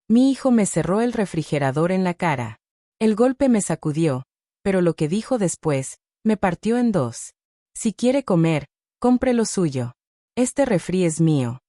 Mi hijo me cerró el refrigerador en la cara. El golpe me sacudió, pero lo que dijo después, me partió en dos. Si quiere comer, compre lo suyo. Este refri es mío.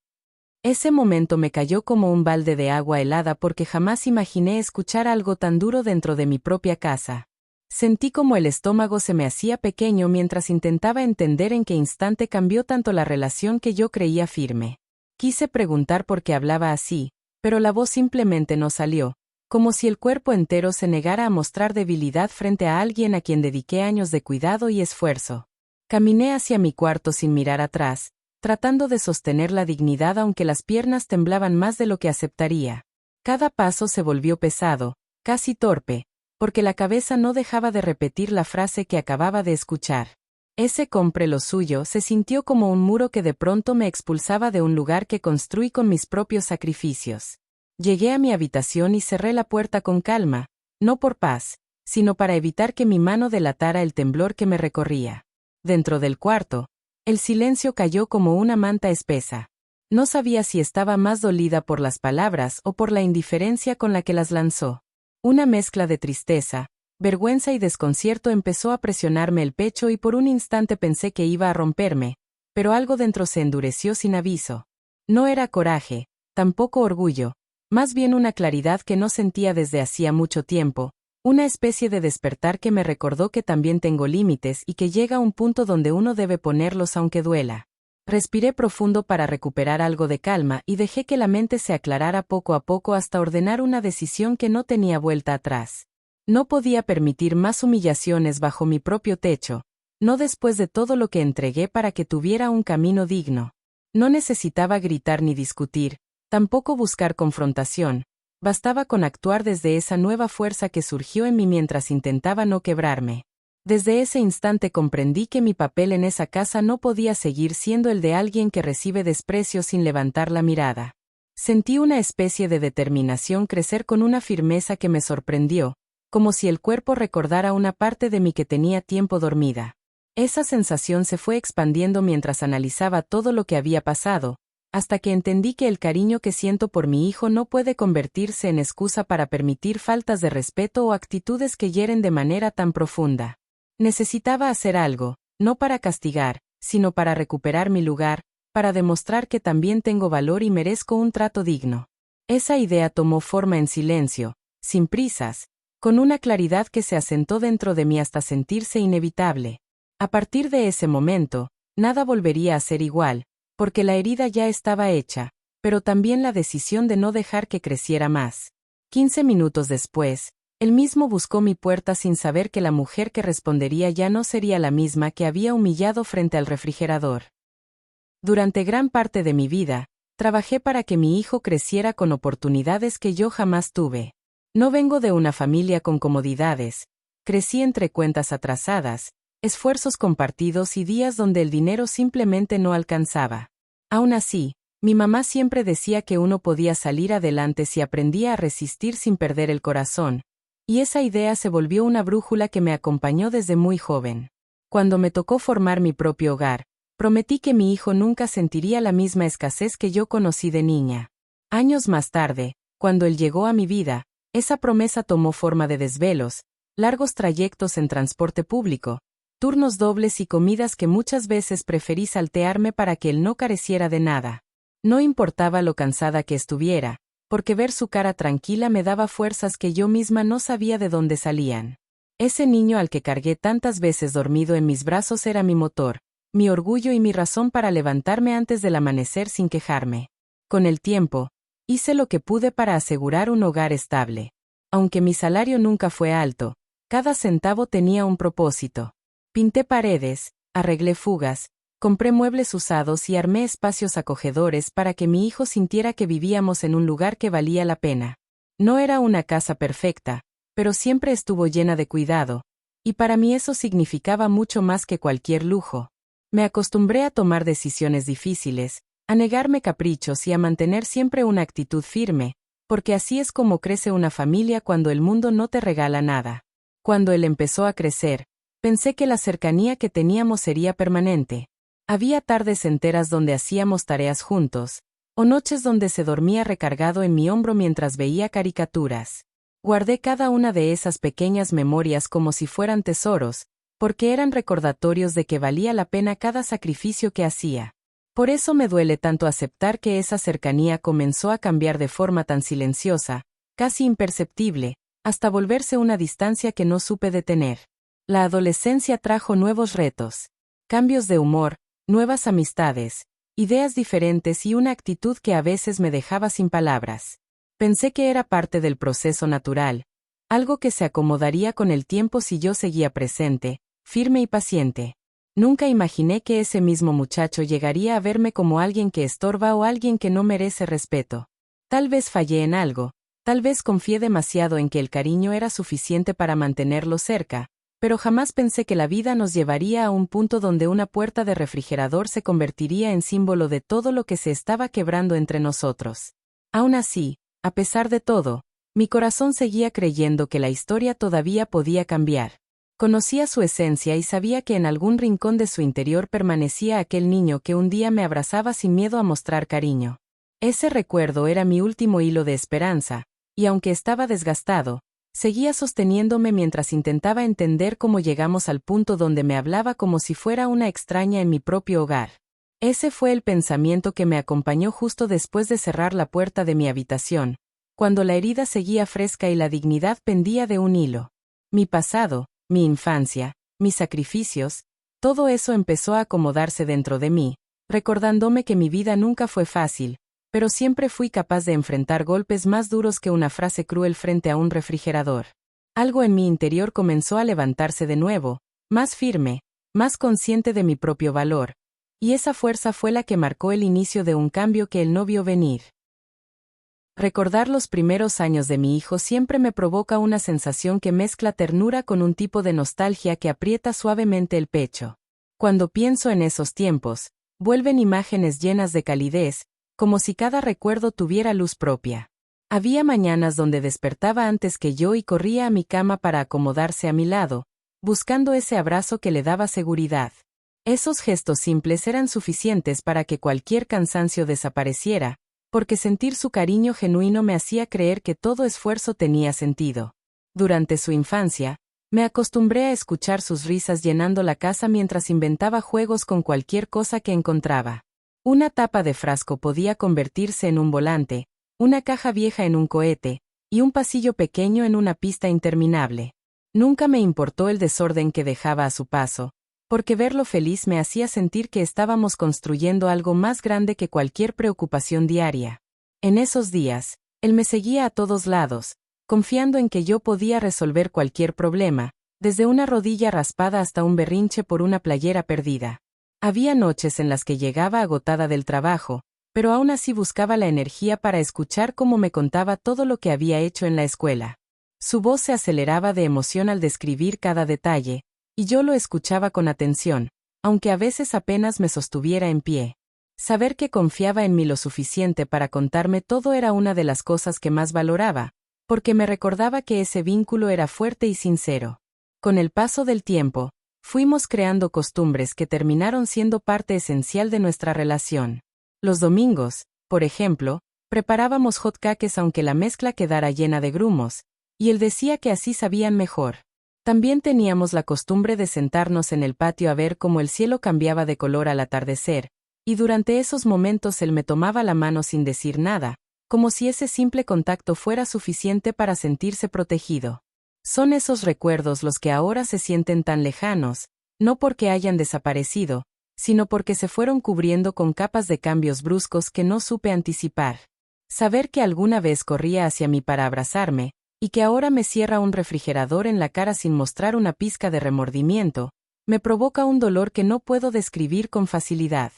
Ese momento me cayó como un balde de agua helada porque jamás imaginé escuchar algo tan duro dentro de mi propia casa. Sentí como el estómago se me hacía pequeño mientras intentaba entender en qué instante cambió tanto la relación que yo creía firme. Quise preguntar por qué hablaba así, pero la voz simplemente no salió, como si el cuerpo entero se negara a mostrar debilidad frente a alguien a quien dediqué años de cuidado y esfuerzo. Caminé hacia mi cuarto sin mirar atrás, tratando de sostener la dignidad aunque las piernas temblaban más de lo que aceptaría. Cada paso se volvió pesado, casi torpe, porque la cabeza no dejaba de repetir la frase que acababa de escuchar. Ese compre lo suyo se sintió como un muro que de pronto me expulsaba de un lugar que construí con mis propios sacrificios. Llegué a mi habitación y cerré la puerta con calma, no por paz, sino para evitar que mi mano delatara el temblor que me recorría. Dentro del cuarto, el silencio cayó como una manta espesa. No sabía si estaba más dolida por las palabras o por la indiferencia con la que las lanzó. Una mezcla de tristeza, vergüenza y desconcierto empezó a presionarme el pecho y por un instante pensé que iba a romperme, pero algo dentro se endureció sin aviso. No era coraje, tampoco orgullo, más bien una claridad que no sentía desde hacía mucho tiempo, una especie de despertar que me recordó que también tengo límites y que llega un punto donde uno debe ponerlos aunque duela. Respiré profundo para recuperar algo de calma y dejé que la mente se aclarara poco a poco hasta ordenar una decisión que no tenía vuelta atrás. No podía permitir más humillaciones bajo mi propio techo, no después de todo lo que entregué para que tuviera un camino digno. No necesitaba gritar ni discutir, tampoco buscar confrontación. Bastaba con actuar desde esa nueva fuerza que surgió en mí mientras intentaba no quebrarme. Desde ese instante comprendí que mi papel en esa casa no podía seguir siendo el de alguien que recibe desprecio sin levantar la mirada. Sentí una especie de determinación crecer con una firmeza que me sorprendió, como si el cuerpo recordara una parte de mí que tenía tiempo dormida. Esa sensación se fue expandiendo mientras analizaba todo lo que había pasado, hasta que entendí que el cariño que siento por mi hijo no puede convertirse en excusa para permitir faltas de respeto o actitudes que hieren de manera tan profunda. Necesitaba hacer algo, no para castigar, sino para recuperar mi lugar, para demostrar que también tengo valor y merezco un trato digno. Esa idea tomó forma en silencio, sin prisas, con una claridad que se asentó dentro de mí hasta sentirse inevitable. A partir de ese momento, nada volvería a ser igual, porque la herida ya estaba hecha, pero también la decisión de no dejar que creciera más. 15 minutos después, él mismo buscó mi puerta sin saber que la mujer que respondería ya no sería la misma que había humillado frente al refrigerador. Durante gran parte de mi vida, trabajé para que mi hijo creciera con oportunidades que yo jamás tuve. No vengo de una familia con comodidades, crecí entre cuentas atrasadas, esfuerzos compartidos y días donde el dinero simplemente no alcanzaba. Aún así, mi mamá siempre decía que uno podía salir adelante si aprendía a resistir sin perder el corazón, y esa idea se volvió una brújula que me acompañó desde muy joven. Cuando me tocó formar mi propio hogar, prometí que mi hijo nunca sentiría la misma escasez que yo conocí de niña. Años más tarde, cuando él llegó a mi vida, esa promesa tomó forma de desvelos, largos trayectos en transporte público, turnos dobles y comidas que muchas veces preferí saltearme para que él no careciera de nada. No importaba lo cansada que estuviera, porque ver su cara tranquila me daba fuerzas que yo misma no sabía de dónde salían. Ese niño al que cargué tantas veces dormido en mis brazos era mi motor, mi orgullo y mi razón para levantarme antes del amanecer sin quejarme. Con el tiempo, hice lo que pude para asegurar un hogar estable. Aunque mi salario nunca fue alto, cada centavo tenía un propósito. Pinté paredes, arreglé fugas, compré muebles usados y armé espacios acogedores para que mi hijo sintiera que vivíamos en un lugar que valía la pena. No era una casa perfecta, pero siempre estuvo llena de cuidado, y para mí eso significaba mucho más que cualquier lujo. Me acostumbré a tomar decisiones difíciles, a negarme caprichos y a mantener siempre una actitud firme, porque así es como crece una familia cuando el mundo no te regala nada. Cuando él empezó a crecer, pensé que la cercanía que teníamos sería permanente. Había tardes enteras donde hacíamos tareas juntos, o noches donde se dormía recargado en mi hombro mientras veía caricaturas. Guardé cada una de esas pequeñas memorias como si fueran tesoros, porque eran recordatorios de que valía la pena cada sacrificio que hacía. Por eso me duele tanto aceptar que esa cercanía comenzó a cambiar de forma tan silenciosa, casi imperceptible, hasta volverse una distancia que no supe detener. La adolescencia trajo nuevos retos, cambios de humor, nuevas amistades, ideas diferentes y una actitud que a veces me dejaba sin palabras. Pensé que era parte del proceso natural, algo que se acomodaría con el tiempo si yo seguía presente, firme y paciente. Nunca imaginé que ese mismo muchacho llegaría a verme como alguien que estorba o alguien que no merece respeto. Tal vez fallé en algo, tal vez confié demasiado en que el cariño era suficiente para mantenerlo cerca, pero jamás pensé que la vida nos llevaría a un punto donde una puerta de refrigerador se convertiría en símbolo de todo lo que se estaba quebrando entre nosotros. Aún así, a pesar de todo, mi corazón seguía creyendo que la historia todavía podía cambiar. Conocía su esencia y sabía que en algún rincón de su interior permanecía aquel niño que un día me abrazaba sin miedo a mostrar cariño. Ese recuerdo era mi último hilo de esperanza, y aunque estaba desgastado, seguía sosteniéndome mientras intentaba entender cómo llegamos al punto donde me hablaba como si fuera una extraña en mi propio hogar. Ese fue el pensamiento que me acompañó justo después de cerrar la puerta de mi habitación, cuando la herida seguía fresca y la dignidad pendía de un hilo. Mi pasado, mi infancia, mis sacrificios, todo eso empezó a acomodarse dentro de mí, recordándome que mi vida nunca fue fácil, pero siempre fui capaz de enfrentar golpes más duros que una frase cruel frente a un refrigerador. Algo en mi interior comenzó a levantarse de nuevo, más firme, más consciente de mi propio valor, y esa fuerza fue la que marcó el inicio de un cambio que él no vio venir. Recordar los primeros años de mi hijo siempre me provoca una sensación que mezcla ternura con un tipo de nostalgia que aprieta suavemente el pecho. Cuando pienso en esos tiempos, vuelven imágenes llenas de calidez, como si cada recuerdo tuviera luz propia. Había mañanas donde despertaba antes que yo y corría a mi cama para acomodarse a mi lado, buscando ese abrazo que le daba seguridad. Esos gestos simples eran suficientes para que cualquier cansancio desapareciera, porque sentir su cariño genuino me hacía creer que todo esfuerzo tenía sentido. Durante su infancia, me acostumbré a escuchar sus risas llenando la casa mientras inventaba juegos con cualquier cosa que encontraba. Una tapa de frasco podía convertirse en un volante, una caja vieja en un cohete, y un pasillo pequeño en una pista interminable. Nunca me importó el desorden que dejaba a su paso, porque verlo feliz me hacía sentir que estábamos construyendo algo más grande que cualquier preocupación diaria. En esos días, él me seguía a todos lados, confiando en que yo podía resolver cualquier problema, desde una rodilla raspada hasta un berrinche por una playera perdida. Había noches en las que llegaba agotada del trabajo, pero aún así buscaba la energía para escuchar cómo me contaba todo lo que había hecho en la escuela. Su voz se aceleraba de emoción al describir cada detalle, y yo lo escuchaba con atención, aunque a veces apenas me sostuviera en pie. Saber que confiaba en mí lo suficiente para contarme todo era una de las cosas que más valoraba, porque me recordaba que ese vínculo era fuerte y sincero. Con el paso del tiempo, fuimos creando costumbres que terminaron siendo parte esencial de nuestra relación. Los domingos, por ejemplo, preparábamos hot cakes aunque la mezcla quedara llena de grumos, y él decía que así sabían mejor. También teníamos la costumbre de sentarnos en el patio a ver cómo el cielo cambiaba de color al atardecer, y durante esos momentos él me tomaba la mano sin decir nada, como si ese simple contacto fuera suficiente para sentirse protegido. Son esos recuerdos los que ahora se sienten tan lejanos, no porque hayan desaparecido, sino porque se fueron cubriendo con capas de cambios bruscos que no supe anticipar. Saber que alguna vez corría hacia mí para abrazarme, y que ahora me cierra un refrigerador en la cara sin mostrar una pizca de remordimiento, me provoca un dolor que no puedo describir con facilidad.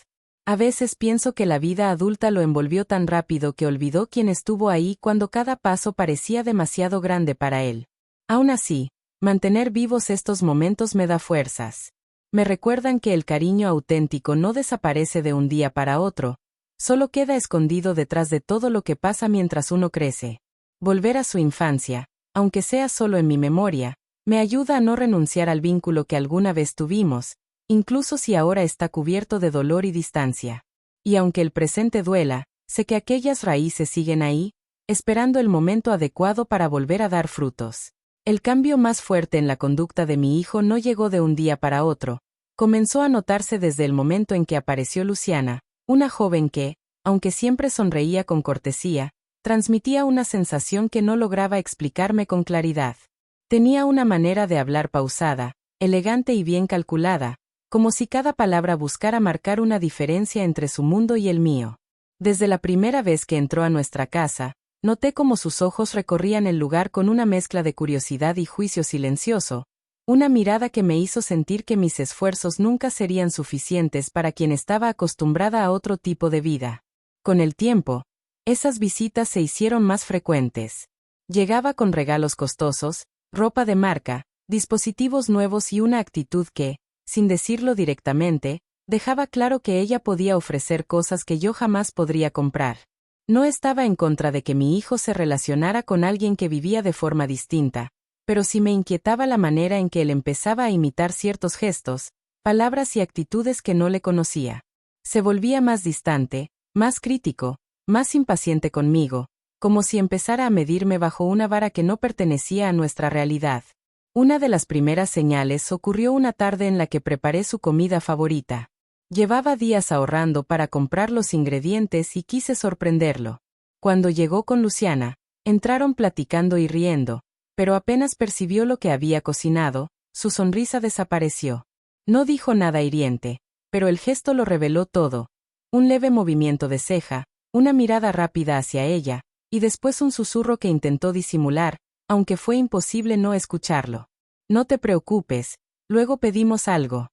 A veces pienso que la vida adulta lo envolvió tan rápido que olvidó quién estuvo ahí cuando cada paso parecía demasiado grande para él. Aún así, mantener vivos estos momentos me da fuerzas. Me recuerdan que el cariño auténtico no desaparece de un día para otro, solo queda escondido detrás de todo lo que pasa mientras uno crece. Volver a su infancia, aunque sea solo en mi memoria, me ayuda a no renunciar al vínculo que alguna vez tuvimos, incluso si ahora está cubierto de dolor y distancia. Y aunque el presente duela, sé que aquellas raíces siguen ahí, esperando el momento adecuado para volver a dar frutos. El cambio más fuerte en la conducta de mi hijo no llegó de un día para otro. Comenzó a notarse desde el momento en que apareció Luciana, una joven que, aunque siempre sonreía con cortesía, transmitía una sensación que no lograba explicarme con claridad. Tenía una manera de hablar pausada, elegante y bien calculada, como si cada palabra buscara marcar una diferencia entre su mundo y el mío. Desde la primera vez que entró a nuestra casa, noté cómo sus ojos recorrían el lugar con una mezcla de curiosidad y juicio silencioso, una mirada que me hizo sentir que mis esfuerzos nunca serían suficientes para quien estaba acostumbrada a otro tipo de vida. Con el tiempo, esas visitas se hicieron más frecuentes. Llegaba con regalos costosos, ropa de marca, dispositivos nuevos y una actitud que, sin decirlo directamente, dejaba claro que ella podía ofrecer cosas que yo jamás podría comprar. No estaba en contra de que mi hijo se relacionara con alguien que vivía de forma distinta, pero sí me inquietaba la manera en que él empezaba a imitar ciertos gestos, palabras y actitudes que no le conocía. Se volvía más distante, más crítico, más impaciente conmigo, como si empezara a medirme bajo una vara que no pertenecía a nuestra realidad. Una de las primeras señales ocurrió una tarde en la que preparé su comida favorita. Llevaba días ahorrando para comprar los ingredientes y quise sorprenderlo. Cuando llegó con Luciana, entraron platicando y riendo, pero apenas percibió lo que había cocinado, su sonrisa desapareció. No dijo nada hiriente, pero el gesto lo reveló todo. Un leve movimiento de ceja, una mirada rápida hacia ella, y después un susurro que intentó disimular, aunque fue imposible no escucharlo. No te preocupes, luego pedimos algo.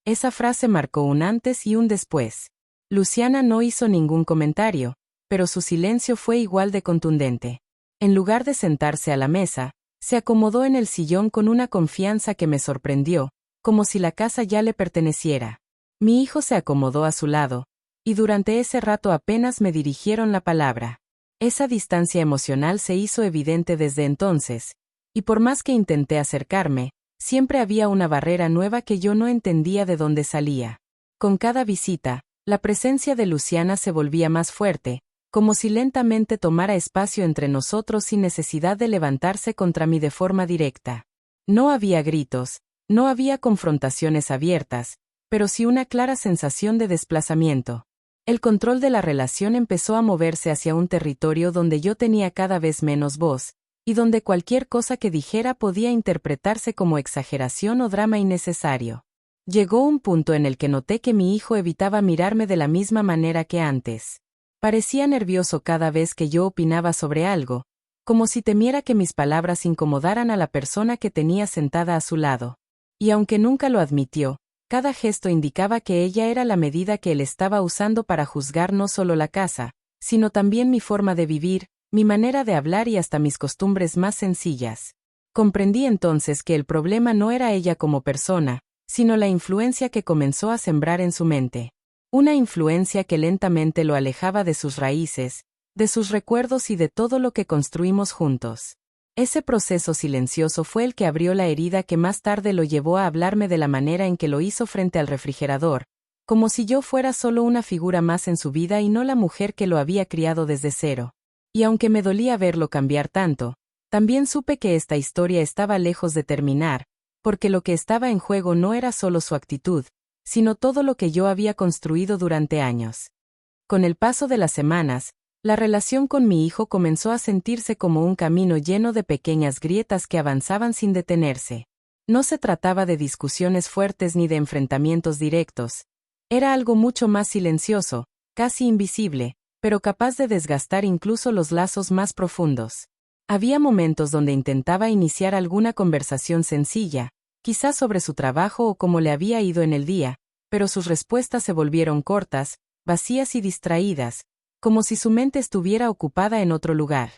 Esa frase marcó un antes y un después. Luciana no hizo ningún comentario, pero su silencio fue igual de contundente. En lugar de sentarse a la mesa, se acomodó en el sillón con una confianza que me sorprendió, como si la casa ya le perteneciera. Mi hijo se acomodó a su lado, y durante ese rato apenas me dirigieron la palabra. Esa distancia emocional se hizo evidente desde entonces, y por más que intenté acercarme, siempre había una barrera nueva que yo no entendía de dónde salía. Con cada visita, la presencia de Luciana se volvía más fuerte, como si lentamente tomara espacio entre nosotros sin necesidad de levantarse contra mí de forma directa. No había gritos, no había confrontaciones abiertas, pero sí una clara sensación de desplazamiento. El control de la relación empezó a moverse hacia un territorio donde yo tenía cada vez menos voz, y donde cualquier cosa que dijera podía interpretarse como exageración o drama innecesario. Llegó un punto en el que noté que mi hijo evitaba mirarme de la misma manera que antes. Parecía nervioso cada vez que yo opinaba sobre algo, como si temiera que mis palabras incomodaran a la persona que tenía sentada a su lado. Y aunque nunca lo admitió, cada gesto indicaba que ella era la medida que él estaba usando para juzgar no solo la casa, sino también mi forma de vivir, mi manera de hablar y hasta mis costumbres más sencillas. Comprendí entonces que el problema no era ella como persona, sino la influencia que comenzó a sembrar en su mente. Una influencia que lentamente lo alejaba de sus raíces, de sus recuerdos y de todo lo que construimos juntos. Ese proceso silencioso fue el que abrió la herida que más tarde lo llevó a hablarme de la manera en que lo hizo frente al refrigerador, como si yo fuera solo una figura más en su vida y no la mujer que lo había criado desde cero. Y aunque me dolía verlo cambiar tanto, también supe que esta historia estaba lejos de terminar, porque lo que estaba en juego no era solo su actitud, sino todo lo que yo había construido durante años. Con el paso de las semanas, la relación con mi hijo comenzó a sentirse como un camino lleno de pequeñas grietas que avanzaban sin detenerse. No se trataba de discusiones fuertes ni de enfrentamientos directos. Era algo mucho más silencioso, casi invisible, pero capaz de desgastar incluso los lazos más profundos. Había momentos donde intentaba iniciar alguna conversación sencilla, quizás sobre su trabajo o cómo le había ido en el día, pero sus respuestas se volvieron cortas, vacías y distraídas, como si su mente estuviera ocupada en otro lugar.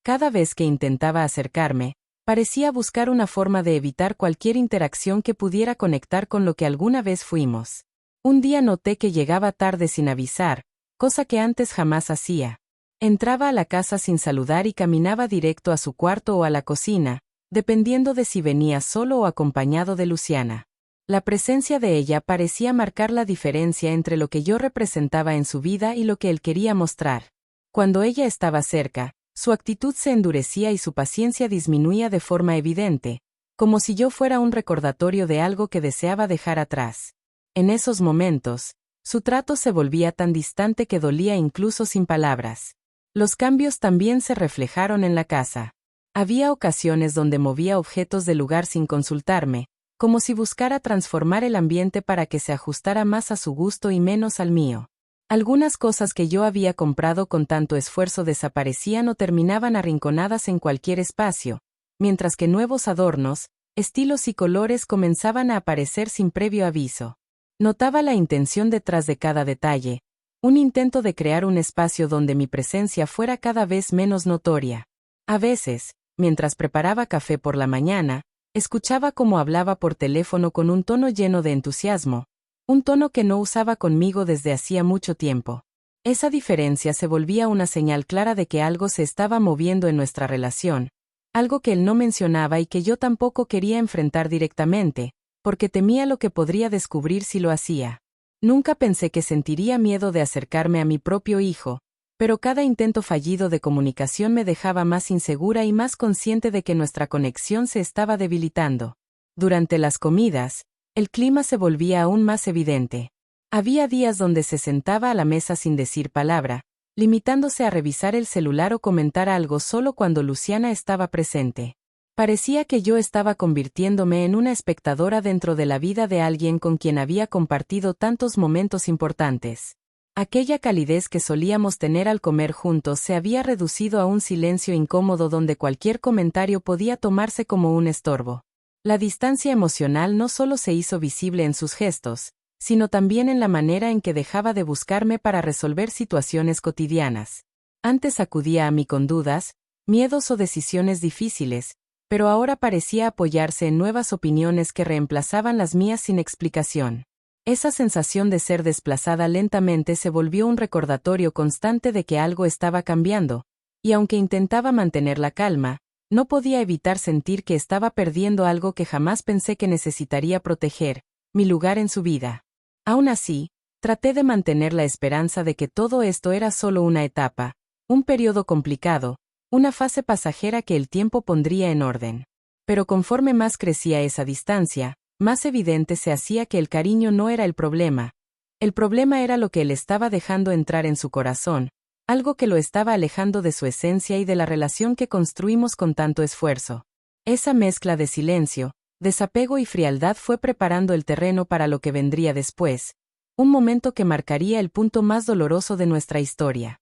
Cada vez que intentaba acercarme, parecía buscar una forma de evitar cualquier interacción que pudiera conectar con lo que alguna vez fuimos. Un día noté que llegaba tarde sin avisar, cosa que antes jamás hacía. Entraba a la casa sin saludar y caminaba directo a su cuarto o a la cocina, dependiendo de si venía solo o acompañado de Luciana. La presencia de ella parecía marcar la diferencia entre lo que yo representaba en su vida y lo que él quería mostrar. Cuando ella estaba cerca, su actitud se endurecía y su paciencia disminuía de forma evidente, como si yo fuera un recordatorio de algo que deseaba dejar atrás. En esos momentos, su trato se volvía tan distante que dolía incluso sin palabras. Los cambios también se reflejaron en la casa. Había ocasiones donde movía objetos del lugar sin consultarme, como si buscara transformar el ambiente para que se ajustara más a su gusto y menos al mío. Algunas cosas que yo había comprado con tanto esfuerzo desaparecían o terminaban arrinconadas en cualquier espacio, mientras que nuevos adornos, estilos y colores comenzaban a aparecer sin previo aviso. Notaba la intención detrás de cada detalle, un intento de crear un espacio donde mi presencia fuera cada vez menos notoria. A veces, mientras preparaba café por la mañana, escuchaba cómo hablaba por teléfono con un tono lleno de entusiasmo, un tono que no usaba conmigo desde hacía mucho tiempo. Esa diferencia se volvía una señal clara de que algo se estaba moviendo en nuestra relación, algo que él no mencionaba y que yo tampoco quería enfrentar directamente, porque temía lo que podría descubrir si lo hacía. Nunca pensé que sentiría miedo de acercarme a mi propio hijo, pero cada intento fallido de comunicación me dejaba más insegura y más consciente de que nuestra conexión se estaba debilitando. Durante las comidas, el clima se volvía aún más evidente. Había días donde se sentaba a la mesa sin decir palabra, limitándose a revisar el celular o comentar algo solo cuando Luciana estaba presente. Parecía que yo estaba convirtiéndome en una espectadora dentro de la vida de alguien con quien había compartido tantos momentos importantes. Aquella calidez que solíamos tener al comer juntos se había reducido a un silencio incómodo donde cualquier comentario podía tomarse como un estorbo. La distancia emocional no solo se hizo visible en sus gestos, sino también en la manera en que dejaba de buscarme para resolver situaciones cotidianas. Antes acudía a mí con dudas, miedos o decisiones difíciles, pero ahora parecía apoyarse en nuevas opiniones que reemplazaban las mías sin explicación. Esa sensación de ser desplazada lentamente se volvió un recordatorio constante de que algo estaba cambiando, y aunque intentaba mantener la calma, no podía evitar sentir que estaba perdiendo algo que jamás pensé que necesitaría proteger, mi lugar en su vida. Aún así, traté de mantener la esperanza de que todo esto era solo una etapa, un periodo complicado, una fase pasajera que el tiempo pondría en orden. Pero conforme más crecía esa distancia, más evidente se hacía que el cariño no era el problema. El problema era lo que él estaba dejando entrar en su corazón, algo que lo estaba alejando de su esencia y de la relación que construimos con tanto esfuerzo. Esa mezcla de silencio, desapego y frialdad fue preparando el terreno para lo que vendría después, un momento que marcaría el punto más doloroso de nuestra historia.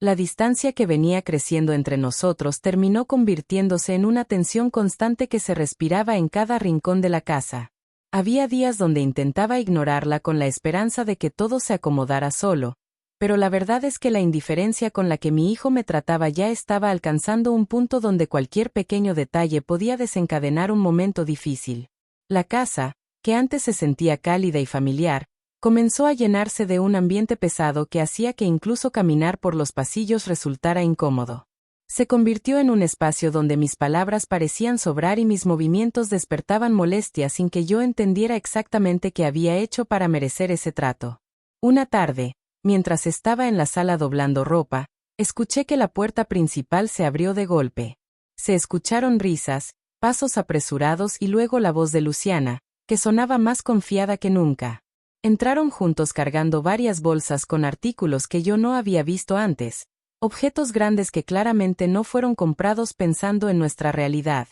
La distancia que venía creciendo entre nosotros terminó convirtiéndose en una tensión constante que se respiraba en cada rincón de la casa. Había días donde intentaba ignorarla con la esperanza de que todo se acomodara solo, pero la verdad es que la indiferencia con la que mi hijo me trataba ya estaba alcanzando un punto donde cualquier pequeño detalle podía desencadenar un momento difícil. La casa, que antes se sentía cálida y familiar, comenzó a llenarse de un ambiente pesado que hacía que incluso caminar por los pasillos resultara incómodo. Se convirtió en un espacio donde mis palabras parecían sobrar y mis movimientos despertaban molestia sin que yo entendiera exactamente qué había hecho para merecer ese trato. Una tarde, mientras estaba en la sala doblando ropa, escuché que la puerta principal se abrió de golpe. Se escucharon risas, pasos apresurados y luego la voz de Luciana, que sonaba más confiada que nunca. Entraron juntos cargando varias bolsas con artículos que yo no había visto antes, objetos grandes que claramente no fueron comprados pensando en nuestra realidad.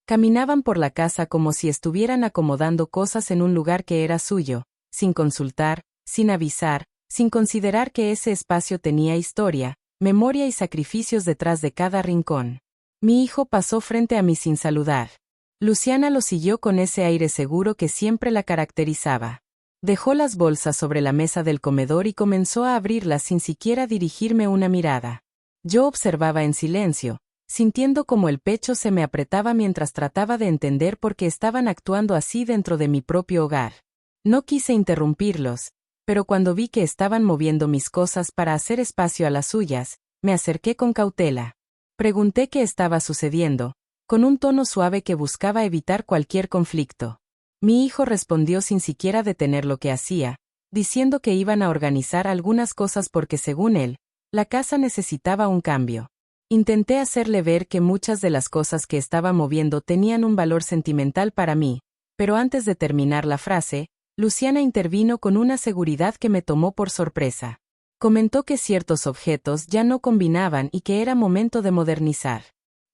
Caminaban por la casa como si estuvieran acomodando cosas en un lugar que era suyo, sin consultar, sin avisar, sin considerar que ese espacio tenía historia, memoria y sacrificios detrás de cada rincón. Mi hijo pasó frente a mí sin saludar. Luciana lo siguió con ese aire seguro que siempre la caracterizaba. Dejó las bolsas sobre la mesa del comedor y comenzó a abrirlas sin siquiera dirigirme una mirada. Yo observaba en silencio, sintiendo como el pecho se me apretaba mientras trataba de entender por qué estaban actuando así dentro de mi propio hogar. No quise interrumpirlos, pero cuando vi que estaban moviendo mis cosas para hacer espacio a las suyas, me acerqué con cautela. Pregunté qué estaba sucediendo, con un tono suave que buscaba evitar cualquier conflicto. Mi hijo respondió sin siquiera detener lo que hacía, diciendo que iban a organizar algunas cosas porque según él, la casa necesitaba un cambio. Intenté hacerle ver que muchas de las cosas que estaba moviendo tenían un valor sentimental para mí, pero antes de terminar la frase, Luciana intervino con una seguridad que me tomó por sorpresa. Comentó que ciertos objetos ya no combinaban y que era momento de modernizar.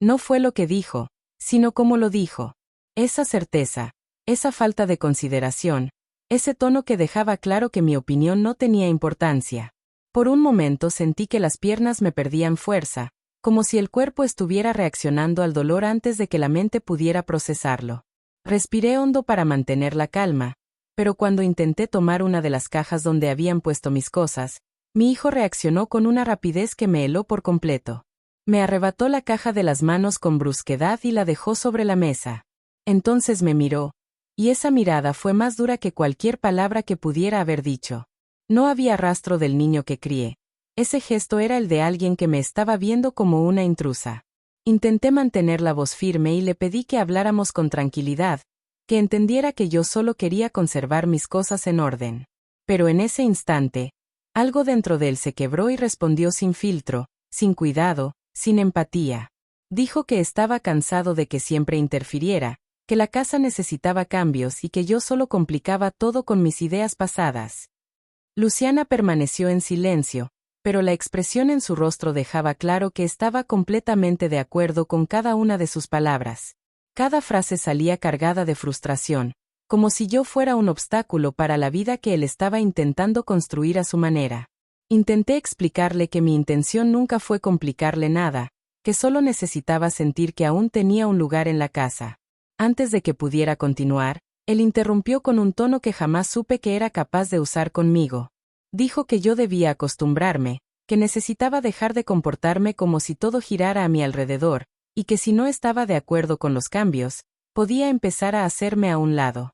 No fue lo que dijo, sino cómo lo dijo. Esa certeza, esa falta de consideración, ese tono que dejaba claro que mi opinión no tenía importancia. Por un momento sentí que las piernas me perdían fuerza, como si el cuerpo estuviera reaccionando al dolor antes de que la mente pudiera procesarlo. Respiré hondo para mantener la calma, pero cuando intenté tomar una de las cajas donde habían puesto mis cosas, mi hijo reaccionó con una rapidez que me heló por completo. Me arrebató la caja de las manos con brusquedad y la dejó sobre la mesa. Entonces me miró, y esa mirada fue más dura que cualquier palabra que pudiera haber dicho. No había rastro del niño que crié. Ese gesto era el de alguien que me estaba viendo como una intrusa. Intenté mantener la voz firme y le pedí que habláramos con tranquilidad, que entendiera que yo solo quería conservar mis cosas en orden. Pero en ese instante, algo dentro de él se quebró y respondió sin filtro, sin cuidado, sin empatía. Dijo que estaba cansado de que siempre interfiriera, que la casa necesitaba cambios y que yo solo complicaba todo con mis ideas pasadas. Luciana permaneció en silencio, pero la expresión en su rostro dejaba claro que estaba completamente de acuerdo con cada una de sus palabras. Cada frase salía cargada de frustración, como si yo fuera un obstáculo para la vida que él estaba intentando construir a su manera. Intenté explicarle que mi intención nunca fue complicarle nada, que solo necesitaba sentir que aún tenía un lugar en la casa. Antes de que pudiera continuar, él interrumpió con un tono que jamás supe que era capaz de usar conmigo. Dijo que yo debía acostumbrarme, que necesitaba dejar de comportarme como si todo girara a mi alrededor, y que si no estaba de acuerdo con los cambios, podía empezar a hacerme a un lado.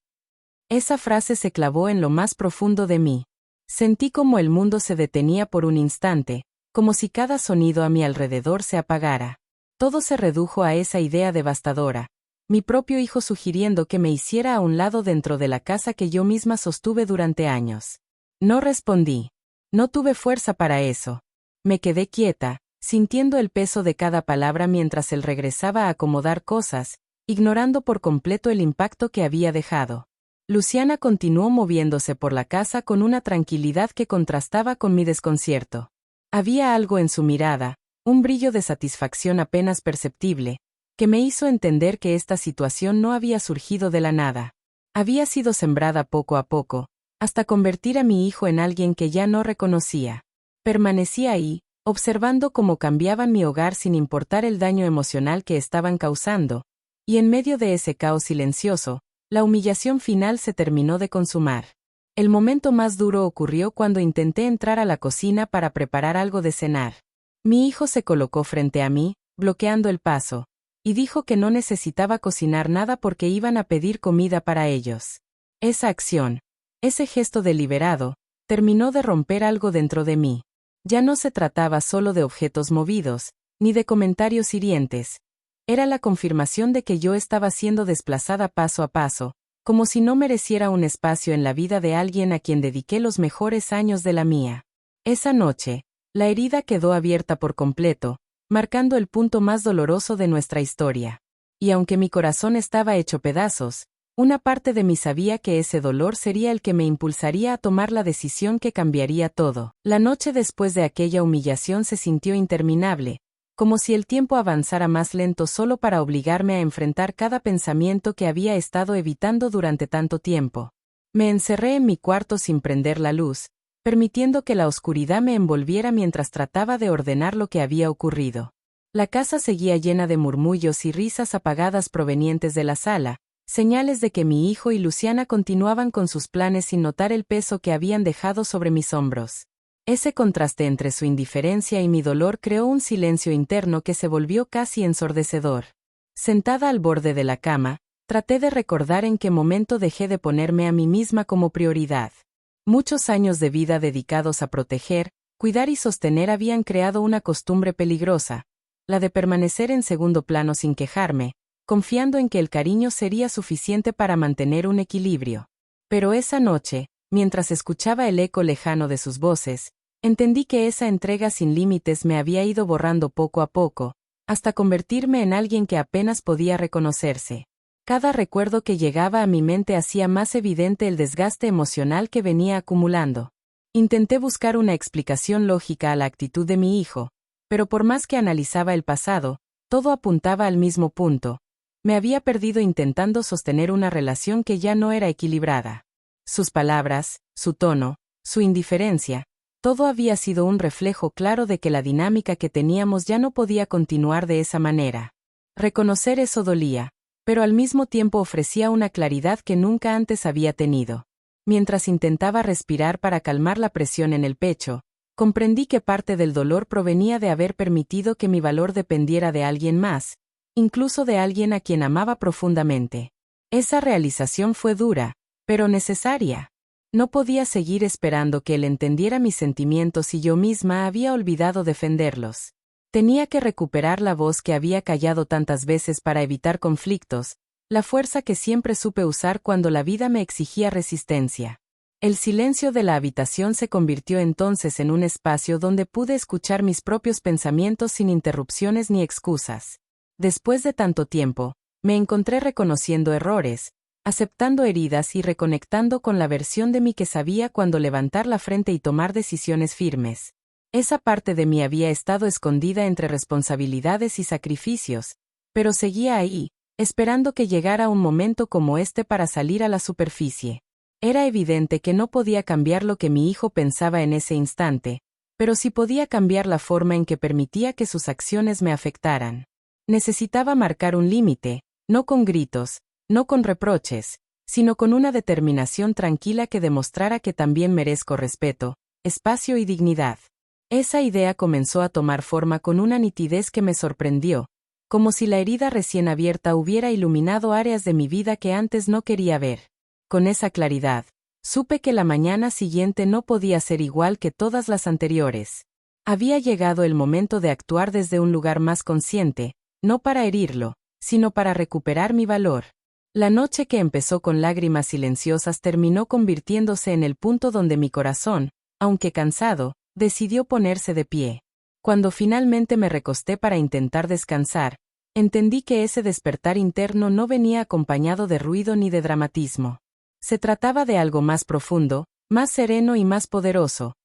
Esa frase se clavó en lo más profundo de mí. Sentí como el mundo se detenía por un instante, como si cada sonido a mi alrededor se apagara. Todo se redujo a esa idea devastadora. Mi propio hijo sugiriendo que me hiciera a un lado dentro de la casa que yo misma sostuve durante años. No respondí. No tuve fuerza para eso. Me quedé quieta, sintiendo el peso de cada palabra mientras él regresaba a acomodar cosas, ignorando por completo el impacto que había dejado. Luciana continuó moviéndose por la casa con una tranquilidad que contrastaba con mi desconcierto. Había algo en su mirada, un brillo de satisfacción apenas perceptible, que me hizo entender que esta situación no había surgido de la nada. Había sido sembrada poco a poco, hasta convertir a mi hijo en alguien que ya no reconocía. Permanecí ahí, observando cómo cambiaban mi hogar sin importar el daño emocional que estaban causando, y en medio de ese caos silencioso, la humillación final se terminó de consumar. El momento más duro ocurrió cuando intenté entrar a la cocina para preparar algo de cenar. Mi hijo se colocó frente a mí, bloqueando el paso, y dijo que no necesitaba cocinar nada porque iban a pedir comida para ellos. Esa acción, ese gesto deliberado, terminó de romper algo dentro de mí. Ya no se trataba solo de objetos movidos, ni de comentarios hirientes. Era la confirmación de que yo estaba siendo desplazada paso a paso, como si no mereciera un espacio en la vida de alguien a quien dediqué los mejores años de la mía. Esa noche, la herida quedó abierta por completo, marcando el punto más doloroso de nuestra historia. Y aunque mi corazón estaba hecho pedazos, una parte de mí sabía que ese dolor sería el que me impulsaría a tomar la decisión que cambiaría todo. La noche después de aquella humillación se sintió interminable, como si el tiempo avanzara más lento solo para obligarme a enfrentar cada pensamiento que había estado evitando durante tanto tiempo. Me encerré en mi cuarto sin prender la luz, permitiendo que la oscuridad me envolviera mientras trataba de ordenar lo que había ocurrido. La casa seguía llena de murmullos y risas apagadas provenientes de la sala, señales de que mi hijo y Luciana continuaban con sus planes sin notar el peso que habían dejado sobre mis hombros. Ese contraste entre su indiferencia y mi dolor creó un silencio interno que se volvió casi ensordecedor. Sentada al borde de la cama, traté de recordar en qué momento dejé de ponerme a mí misma como prioridad. Muchos años de vida dedicados a proteger, cuidar y sostener habían creado una costumbre peligrosa, la de permanecer en segundo plano sin quejarme, confiando en que el cariño sería suficiente para mantener un equilibrio. Pero esa noche, mientras escuchaba el eco lejano de sus voces, entendí que esa entrega sin límites me había ido borrando poco a poco, hasta convertirme en alguien que apenas podía reconocerse. Cada recuerdo que llegaba a mi mente hacía más evidente el desgaste emocional que venía acumulando. Intenté buscar una explicación lógica a la actitud de mi hijo, pero por más que analizaba el pasado, todo apuntaba al mismo punto. Me había perdido intentando sostener una relación que ya no era equilibrada. Sus palabras, su tono, su indiferencia, todo había sido un reflejo claro de que la dinámica que teníamos ya no podía continuar de esa manera. Reconocer eso dolía, pero al mismo tiempo ofrecía una claridad que nunca antes había tenido. Mientras intentaba respirar para calmar la presión en el pecho, comprendí que parte del dolor provenía de haber permitido que mi valor dependiera de alguien más, incluso de alguien a quien amaba profundamente. Esa realización fue dura, pero necesaria. No podía seguir esperando que él entendiera mis sentimientos y yo misma había olvidado defenderlos. Tenía que recuperar la voz que había callado tantas veces para evitar conflictos, la fuerza que siempre supe usar cuando la vida me exigía resistencia. El silencio de la habitación se convirtió entonces en un espacio donde pude escuchar mis propios pensamientos sin interrupciones ni excusas. Después de tanto tiempo, me encontré reconociendo errores, aceptando heridas y reconectando con la versión de mí que sabía cuándo levantar la frente y tomar decisiones firmes. Esa parte de mí había estado escondida entre responsabilidades y sacrificios, pero seguía ahí, esperando que llegara un momento como este para salir a la superficie. Era evidente que no podía cambiar lo que mi hijo pensaba en ese instante, pero sí podía cambiar la forma en que permitía que sus acciones me afectaran. Necesitaba marcar un límite, no con gritos, no con reproches, sino con una determinación tranquila que demostrara que también merezco respeto, espacio y dignidad. Esa idea comenzó a tomar forma con una nitidez que me sorprendió, como si la herida recién abierta hubiera iluminado áreas de mi vida que antes no quería ver. Con esa claridad, supe que la mañana siguiente no podía ser igual que todas las anteriores. Había llegado el momento de actuar desde un lugar más consciente, no para herirlo, sino para recuperar mi valor. La noche que empezó con lágrimas silenciosas terminó convirtiéndose en el punto donde mi corazón, aunque cansado, decidió ponerse de pie. Cuando finalmente me recosté para intentar descansar, entendí que ese despertar interno no venía acompañado de ruido ni de dramatismo. Se trataba de algo más profundo, más sereno y más poderoso.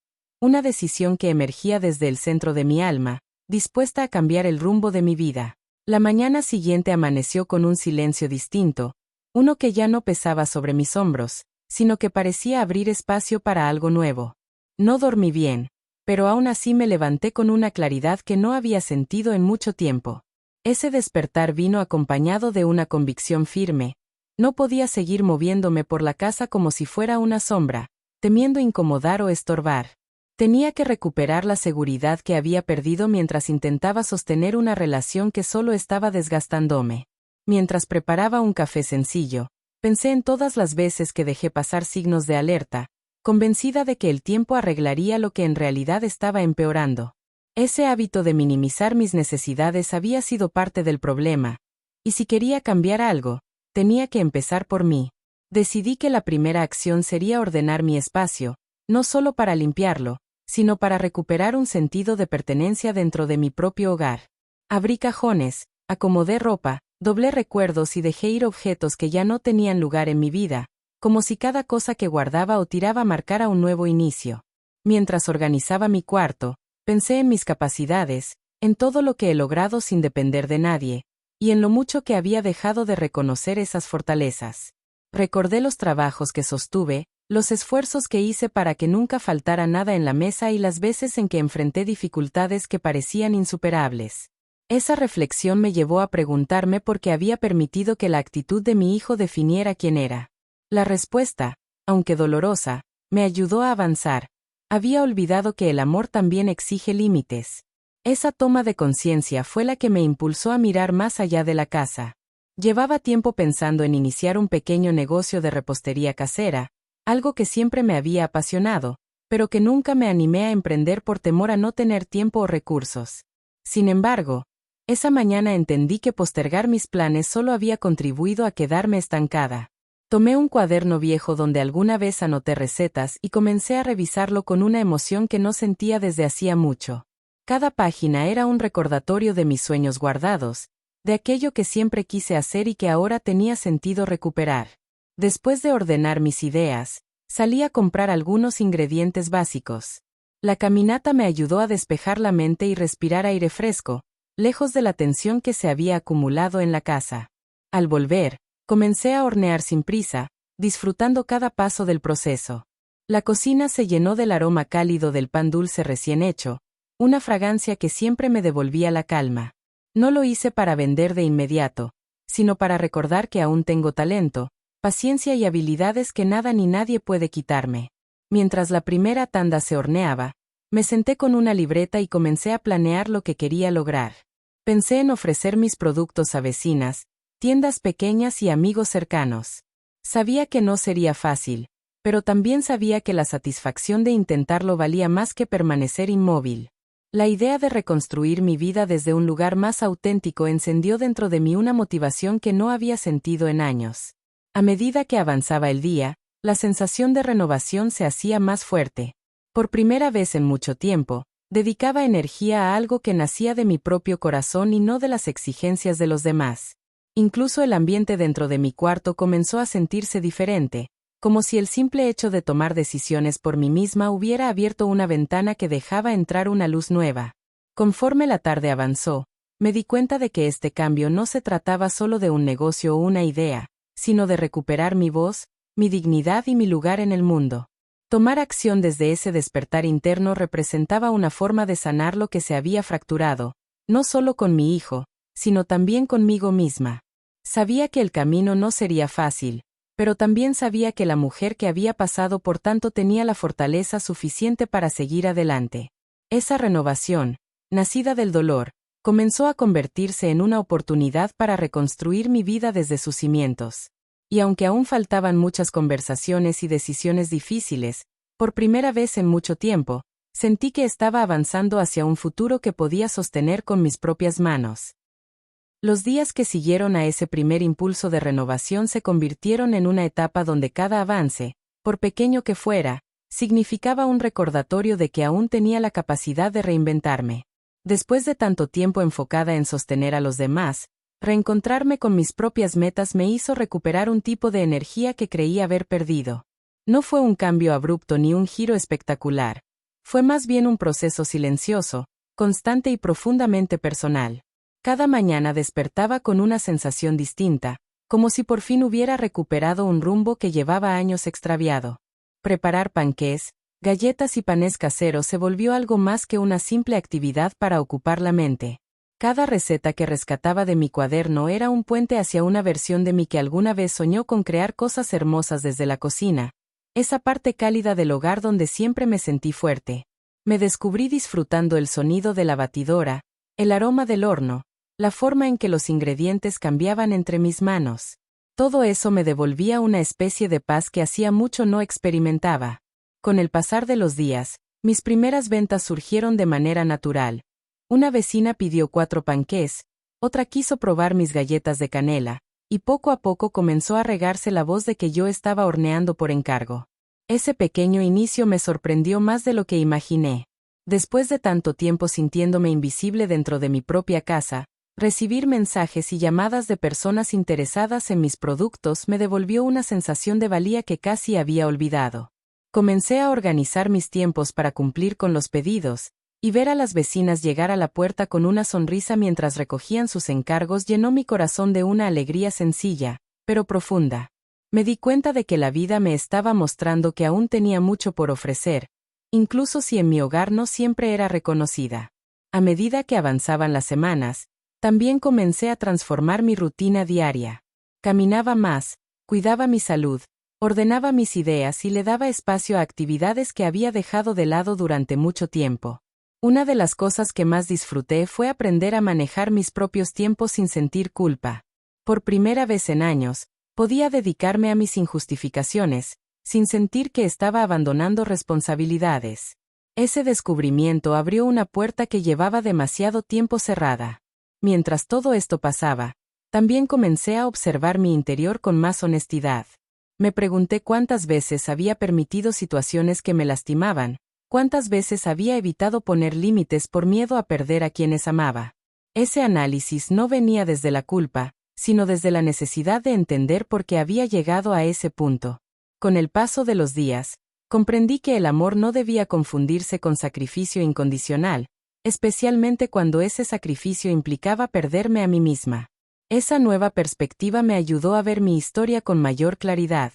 Una decisión que emergía desde el centro de mi alma, dispuesta a cambiar el rumbo de mi vida. La mañana siguiente amaneció con un silencio distinto, uno que ya no pesaba sobre mis hombros, sino que parecía abrir espacio para algo nuevo. No dormí bien, pero aún así me levanté con una claridad que no había sentido en mucho tiempo. Ese despertar vino acompañado de una convicción firme. No podía seguir moviéndome por la casa como si fuera una sombra, temiendo incomodar o estorbar. Tenía que recuperar la seguridad que había perdido mientras intentaba sostener una relación que solo estaba desgastándome. Mientras preparaba un café sencillo, pensé en todas las veces que dejé pasar signos de alerta, convencida de que el tiempo arreglaría lo que en realidad estaba empeorando. Ese hábito de minimizar mis necesidades había sido parte del problema, y si quería cambiar algo, tenía que empezar por mí. Decidí que la primera acción sería ordenar mi espacio, no solo para limpiarlo, sino para recuperar un sentido de pertenencia dentro de mi propio hogar. Abrí cajones, acomodé ropa, doblé recuerdos y dejé ir objetos que ya no tenían lugar en mi vida, como si cada cosa que guardaba o tiraba marcara un nuevo inicio. Mientras organizaba mi cuarto, pensé en mis capacidades, en todo lo que he logrado sin depender de nadie, y en lo mucho que había dejado de reconocer esas fortalezas. Recordé los trabajos que sostuve, los esfuerzos que hice para que nunca faltara nada en la mesa y las veces en que enfrenté dificultades que parecían insuperables. Esa reflexión me llevó a preguntarme por qué había permitido que la actitud de mi hijo definiera quién era. La respuesta, aunque dolorosa, me ayudó a avanzar. Había olvidado que el amor también exige límites. Esa toma de conciencia fue la que me impulsó a mirar más allá de la casa. Llevaba tiempo pensando en iniciar un pequeño negocio de repostería casera, algo que siempre me había apasionado, pero que nunca me animé a emprender por temor a no tener tiempo o recursos. Sin embargo, Esa mañana entendí que postergar mis planes solo había contribuido a quedarme estancada. Tomé un cuaderno viejo donde alguna vez anoté recetas y comencé a revisarlo con una emoción que no sentía desde hacía mucho. Cada página era un recordatorio de mis sueños guardados, de aquello que siempre quise hacer y que ahora tenía sentido recuperar. Después de ordenar mis ideas, salí a comprar algunos ingredientes básicos. La caminata me ayudó a despejar la mente y respirar aire fresco, lejos de la tensión que se había acumulado en la casa. Al volver, comencé a hornear sin prisa, disfrutando cada paso del proceso. La cocina se llenó del aroma cálido del pan dulce recién hecho, una fragancia que siempre me devolvía la calma. No lo hice para vender de inmediato, sino para recordar que aún tengo talento, paciencia y habilidades que nada ni nadie puede quitarme. Mientras la primera tanda se horneaba, me senté con una libreta y comencé a planear lo que quería lograr. Pensé en ofrecer mis productos a vecinas, tiendas pequeñas y amigos cercanos. Sabía que no sería fácil, pero también sabía que la satisfacción de intentarlo valía más que permanecer inmóvil. La idea de reconstruir mi vida desde un lugar más auténtico encendió dentro de mí una motivación que no había sentido en años. A medida que avanzaba el día, la sensación de renovación se hacía más fuerte. Por primera vez en mucho tiempo, dedicaba energía a algo que nacía de mi propio corazón y no de las exigencias de los demás. Incluso el ambiente dentro de mi cuarto comenzó a sentirse diferente, como si el simple hecho de tomar decisiones por mí misma hubiera abierto una ventana que dejaba entrar una luz nueva. Conforme la tarde avanzó, me di cuenta de que este cambio no se trataba solo de un negocio o una idea, sino de recuperar mi voz, mi dignidad y mi lugar en el mundo. Tomar acción desde ese despertar interno representaba una forma de sanar lo que se había fracturado, no solo con mi hijo, sino también conmigo misma. Sabía que el camino no sería fácil, pero también sabía que la mujer que había pasado por tanto tenía la fortaleza suficiente para seguir adelante. Esa renovación, nacida del dolor, comenzó a convertirse en una oportunidad para reconstruir mi vida desde sus cimientos. Y aunque aún faltaban muchas conversaciones y decisiones difíciles, por primera vez en mucho tiempo, sentí que estaba avanzando hacia un futuro que podía sostener con mis propias manos. Los días que siguieron a ese primer impulso de renovación se convirtieron en una etapa donde cada avance, por pequeño que fuera, significaba un recordatorio de que aún tenía la capacidad de reinventarme. Después de tanto tiempo enfocada en sostener a los demás, reencontrarme con mis propias metas me hizo recuperar un tipo de energía que creía haber perdido. No fue un cambio abrupto ni un giro espectacular. Fue más bien un proceso silencioso, constante y profundamente personal. Cada mañana despertaba con una sensación distinta, como si por fin hubiera recuperado un rumbo que llevaba años extraviado. Preparar panqués, galletas y panes caseros se volvió algo más que una simple actividad para ocupar la mente. Cada receta que rescataba de mi cuaderno era un puente hacia una versión de mí que alguna vez soñó con crear cosas hermosas desde la cocina, esa parte cálida del hogar donde siempre me sentí fuerte. Me descubrí disfrutando el sonido de la batidora, el aroma del horno, la forma en que los ingredientes cambiaban entre mis manos. Todo eso me devolvía una especie de paz que hacía mucho no experimentaba. Con el pasar de los días, mis primeras ventas surgieron de manera natural. Una vecina pidió 4 panqués, otra quiso probar mis galletas de canela, y poco a poco comenzó a regarse la voz de que yo estaba horneando por encargo. Ese pequeño inicio me sorprendió más de lo que imaginé. Después de tanto tiempo sintiéndome invisible dentro de mi propia casa, recibir mensajes y llamadas de personas interesadas en mis productos me devolvió una sensación de valía que casi había olvidado. Comencé a organizar mis tiempos para cumplir con los pedidos, y ver a las vecinas llegar a la puerta con una sonrisa mientras recogían sus encargos llenó mi corazón de una alegría sencilla, pero profunda. Me di cuenta de que la vida me estaba mostrando que aún tenía mucho por ofrecer, incluso si en mi hogar no siempre era reconocida. A medida que avanzaban las semanas, también comencé a transformar mi rutina diaria. Caminaba más, cuidaba mi salud, ordenaba mis ideas y le daba espacio a actividades que había dejado de lado durante mucho tiempo. Una de las cosas que más disfruté fue aprender a manejar mis propios tiempos sin sentir culpa. Por primera vez en años, podía dedicarme a mis injustificaciones, sin sentir que estaba abandonando responsabilidades. Ese descubrimiento abrió una puerta que llevaba demasiado tiempo cerrada. Mientras todo esto pasaba, también comencé a observar mi interior con más honestidad. Me pregunté cuántas veces había permitido situaciones que me lastimaban, cuántas veces había evitado poner límites por miedo a perder a quienes amaba. Ese análisis no venía desde la culpa, sino desde la necesidad de entender por qué había llegado a ese punto. Con el paso de los días, comprendí que el amor no debía confundirse con sacrificio incondicional, especialmente cuando ese sacrificio implicaba perderme a mí misma. Esa nueva perspectiva me ayudó a ver mi historia con mayor claridad.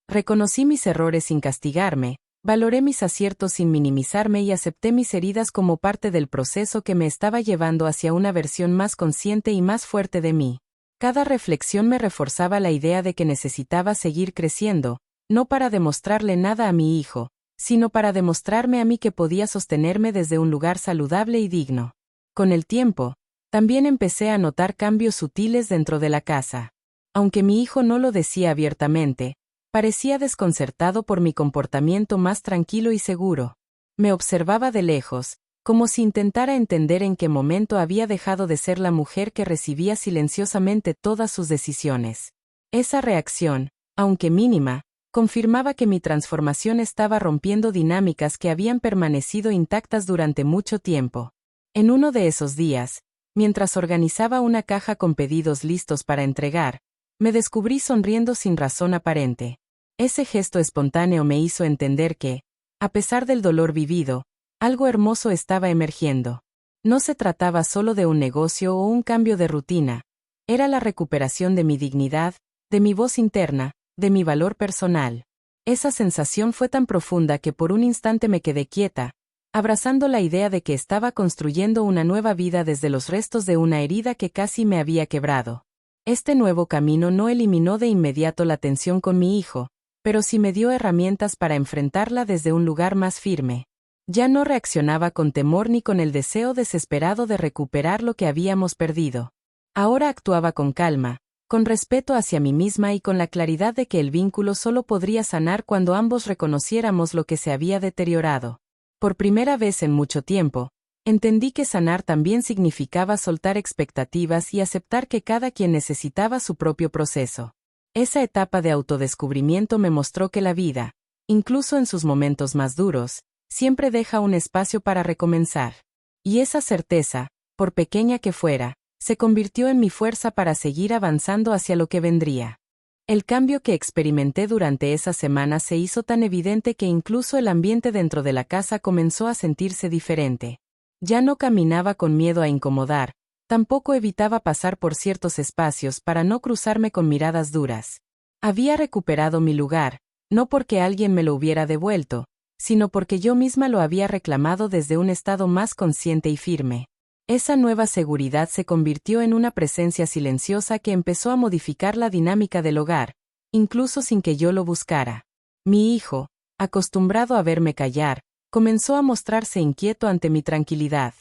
Reconocí mis errores sin castigarme, valoré mis aciertos sin minimizarme y acepté mis heridas como parte del proceso que me estaba llevando hacia una versión más consciente y más fuerte de mí. Cada reflexión me reforzaba la idea de que necesitaba seguir creciendo, no para demostrarle nada a mi hijo, sino para demostrarme a mí que podía sostenerme desde un lugar saludable y digno. Con el tiempo, también empecé a notar cambios sutiles dentro de la casa. Aunque mi hijo no lo decía abiertamente, parecía desconcertado por mi comportamiento más tranquilo y seguro. Me observaba de lejos, como si intentara entender en qué momento había dejado de ser la mujer que recibía silenciosamente todas sus decisiones. Esa reacción, aunque mínima, confirmaba que mi transformación estaba rompiendo dinámicas que habían permanecido intactas durante mucho tiempo. En uno de esos días, mientras organizaba una caja con pedidos listos para entregar, me descubrí sonriendo sin razón aparente. Ese gesto espontáneo me hizo entender que, a pesar del dolor vivido, algo hermoso estaba emergiendo. No se trataba solo de un negocio o un cambio de rutina, era la recuperación de mi dignidad, de mi voz interna, de mi valor personal. Esa sensación fue tan profunda que por un instante me quedé quieta, abrazando la idea de que estaba construyendo una nueva vida desde los restos de una herida que casi me había quebrado. Este nuevo camino no eliminó de inmediato la tensión con mi hijo, pero sí me dio herramientas para enfrentarla desde un lugar más firme. Ya no reaccionaba con temor ni con el deseo desesperado de recuperar lo que habíamos perdido. Ahora actuaba con calma, con respeto hacia mí misma y con la claridad de que el vínculo solo podría sanar cuando ambos reconociéramos lo que se había deteriorado. Por primera vez en mucho tiempo, entendí que sanar también significaba soltar expectativas y aceptar que cada quien necesitaba su propio proceso. Esa etapa de autodescubrimiento me mostró que la vida, incluso en sus momentos más duros, siempre deja un espacio para recomenzar. Y esa certeza, por pequeña que fuera, se convirtió en mi fuerza para seguir avanzando hacia lo que vendría. El cambio que experimenté durante esas semanas se hizo tan evidente que incluso el ambiente dentro de la casa comenzó a sentirse diferente. Ya no caminaba con miedo a incomodar, tampoco evitaba pasar por ciertos espacios para no cruzarme con miradas duras. Había recuperado mi lugar, no porque alguien me lo hubiera devuelto, sino porque yo misma lo había reclamado desde un estado más consciente y firme. Esa nueva seguridad se convirtió en una presencia silenciosa que empezó a modificar la dinámica del hogar, incluso sin que yo lo buscara. Mi hijo, acostumbrado a verme callar, comenzó a mostrarse inquieto ante mi tranquilidad.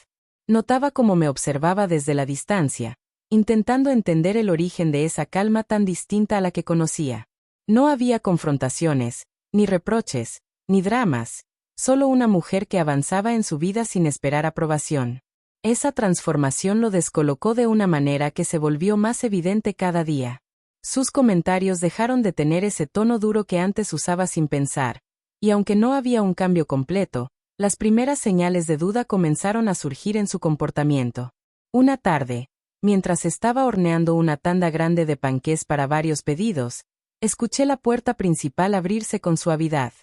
Notaba cómo me observaba desde la distancia, intentando entender el origen de esa calma tan distinta a la que conocía. No había confrontaciones, ni reproches, ni dramas, solo una mujer que avanzaba en su vida sin esperar aprobación. Esa transformación lo descolocó de una manera que se volvió más evidente cada día. Sus comentarios dejaron de tener ese tono duro que antes usaba sin pensar, y aunque no había un cambio completo, las primeras señales de duda comenzaron a surgir en su comportamiento. Una tarde, mientras estaba horneando una tanda grande de panqués para varios pedidos, escuché la puerta principal abrirse con suavidad.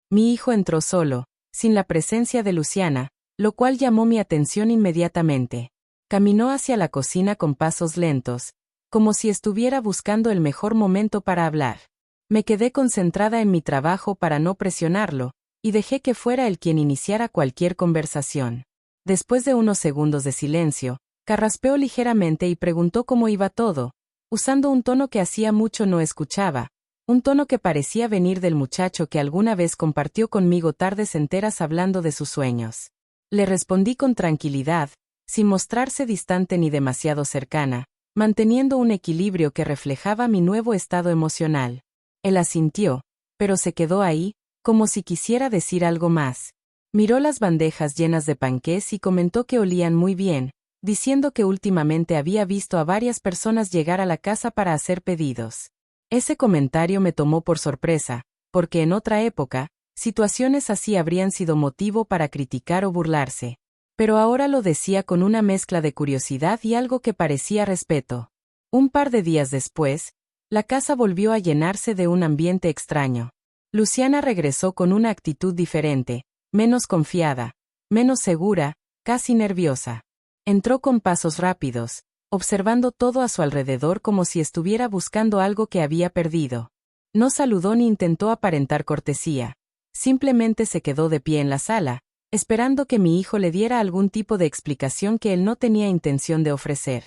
Mi hijo entró solo, sin la presencia de Luciana, lo cual llamó mi atención inmediatamente. Caminó hacia la cocina con pasos lentos, como si estuviera buscando el mejor momento para hablar. Me quedé concentrada en mi trabajo para no presionarlo, y dejé que fuera él quien iniciara cualquier conversación. Después de unos segundos de silencio, carraspeó ligeramente y preguntó cómo iba todo, usando un tono que hacía mucho no escuchaba, un tono que parecía venir del muchacho que alguna vez compartió conmigo tardes enteras hablando de sus sueños. Le respondí con tranquilidad, sin mostrarse distante ni demasiado cercana, manteniendo un equilibrio que reflejaba mi nuevo estado emocional. Él asintió, pero se quedó ahí, como si quisiera decir algo más. Miró las bandejas llenas de panqués y comentó que olían muy bien, diciendo que últimamente había visto a varias personas llegar a la casa para hacer pedidos. Ese comentario me tomó por sorpresa, porque en otra época, situaciones así habrían sido motivo para criticar o burlarse. Pero ahora lo decía con una mezcla de curiosidad y algo que parecía respeto. Un par de días después, la casa volvió a llenarse de un ambiente extraño. Luciana regresó con una actitud diferente, menos confiada, menos segura, casi nerviosa. Entró con pasos rápidos, observando todo a su alrededor como si estuviera buscando algo que había perdido. No saludó ni intentó aparentar cortesía. Simplemente se quedó de pie en la sala, esperando que mi hijo le diera algún tipo de explicación que él no tenía intención de ofrecer.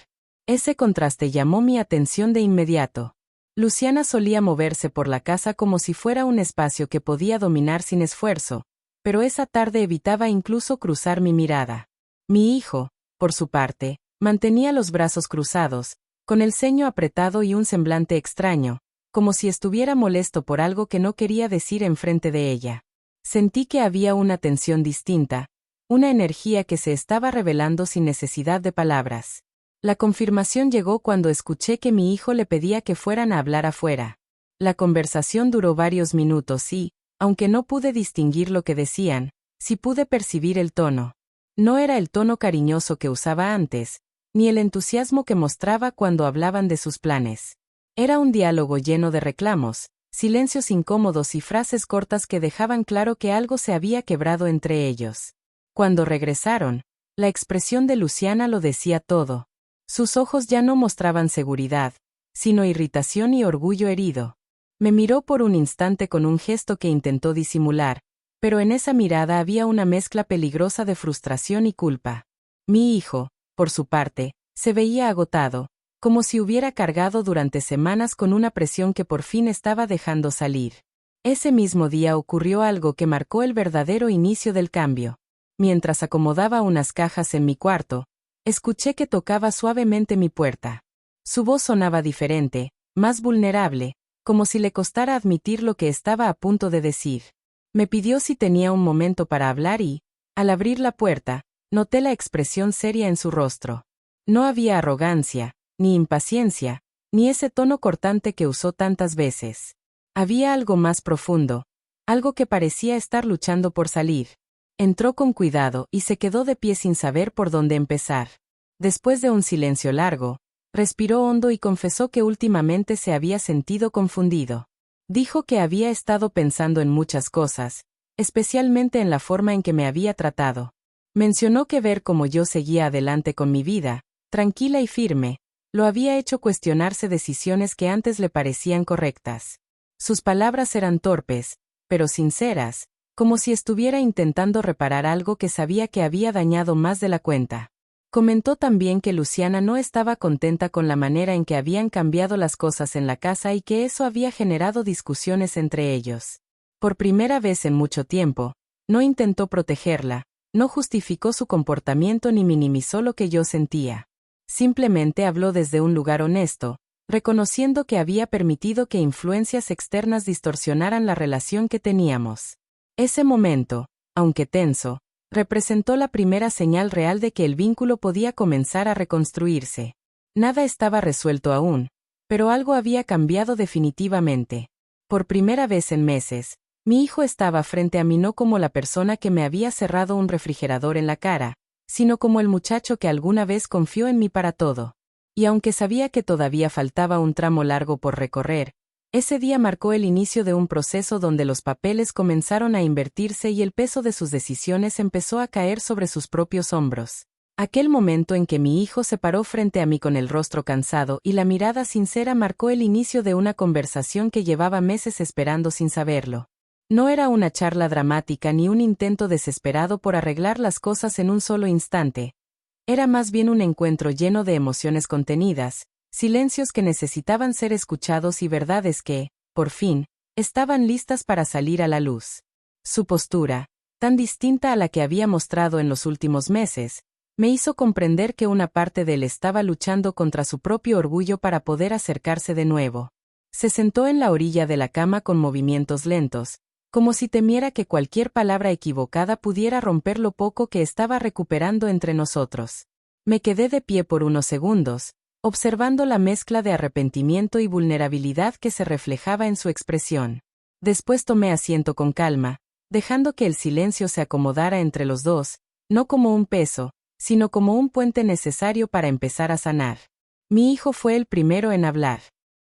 Ese contraste llamó mi atención de inmediato. Luciana solía moverse por la casa como si fuera un espacio que podía dominar sin esfuerzo, pero esa tarde evitaba incluso cruzar mi mirada. Mi hijo, por su parte, mantenía los brazos cruzados, con el ceño apretado y un semblante extraño, como si estuviera molesto por algo que no quería decir enfrente de ella. Sentí que había una tensión distinta, una energía que se estaba revelando sin necesidad de palabras. La confirmación llegó cuando escuché que mi hijo le pedía que fueran a hablar afuera. La conversación duró varios minutos y, aunque no pude distinguir lo que decían, sí pude percibir el tono. No era el tono cariñoso que usaba antes, ni el entusiasmo que mostraba cuando hablaban de sus planes. Era un diálogo lleno de reclamos, silencios incómodos y frases cortas que dejaban claro que algo se había quebrado entre ellos. Cuando regresaron, la expresión de Luciana lo decía todo. Sus ojos ya no mostraban seguridad, sino irritación y orgullo herido. Me miró por un instante con un gesto que intentó disimular, pero en esa mirada había una mezcla peligrosa de frustración y culpa. Mi hijo, por su parte, se veía agotado, como si hubiera cargado durante semanas con una presión que por fin estaba dejando salir. Ese mismo día ocurrió algo que marcó el verdadero inicio del cambio. Mientras acomodaba unas cajas en mi cuarto, escuché que tocaba suavemente mi puerta. Su voz sonaba diferente, más vulnerable, como si le costara admitir lo que estaba a punto de decir. Me pidió si tenía un momento para hablar y, al abrir la puerta, noté la expresión seria en su rostro. No había arrogancia, ni impaciencia, ni ese tono cortante que usó tantas veces. Había algo más profundo, algo que parecía estar luchando por salir. Entró con cuidado y se quedó de pie sin saber por dónde empezar. Después de un silencio largo, respiró hondo y confesó que últimamente se había sentido confundido. Dijo que había estado pensando en muchas cosas, especialmente en la forma en que me había tratado. Mencionó que ver cómo yo seguía adelante con mi vida, tranquila y firme, lo había hecho cuestionarse decisiones que antes le parecían correctas. Sus palabras eran torpes, pero sinceras, como si estuviera intentando reparar algo que sabía que había dañado más de la cuenta. Comentó también que Luciana no estaba contenta con la manera en que habían cambiado las cosas en la casa y que eso había generado discusiones entre ellos. Por primera vez en mucho tiempo, no intentó protegerla, no justificó su comportamiento ni minimizó lo que yo sentía. Simplemente habló desde un lugar honesto, reconociendo que había permitido que influencias externas distorsionaran la relación que teníamos. Ese momento, aunque tenso, representó la primera señal real de que el vínculo podía comenzar a reconstruirse. Nada estaba resuelto aún, pero algo había cambiado definitivamente. Por primera vez en meses, mi hijo estaba frente a mí no como la persona que me había cerrado un refrigerador en la cara, sino como el muchacho que alguna vez confió en mí para todo. Y aunque sabía que todavía faltaba un tramo largo por recorrer, ese día marcó el inicio de un proceso donde los papeles comenzaron a invertirse y el peso de sus decisiones empezó a caer sobre sus propios hombros. Aquel momento en que mi hijo se paró frente a mí con el rostro cansado y la mirada sincera marcó el inicio de una conversación que llevaba meses esperando sin saberlo. No era una charla dramática ni un intento desesperado por arreglar las cosas en un solo instante. Era más bien un encuentro lleno de emociones contenidas, silencios que necesitaban ser escuchados y verdades que, por fin, estaban listas para salir a la luz. Su postura, tan distinta a la que había mostrado en los últimos meses, me hizo comprender que una parte de él estaba luchando contra su propio orgullo para poder acercarse de nuevo. Se sentó en la orilla de la cama con movimientos lentos, como si temiera que cualquier palabra equivocada pudiera romper lo poco que estaba recuperando entre nosotros. Me quedé de pie por unos segundos, observando la mezcla de arrepentimiento y vulnerabilidad que se reflejaba en su expresión. Después tomé asiento con calma, dejando que el silencio se acomodara entre los dos, no como un peso, sino como un puente necesario para empezar a sanar. Mi hijo fue el primero en hablar.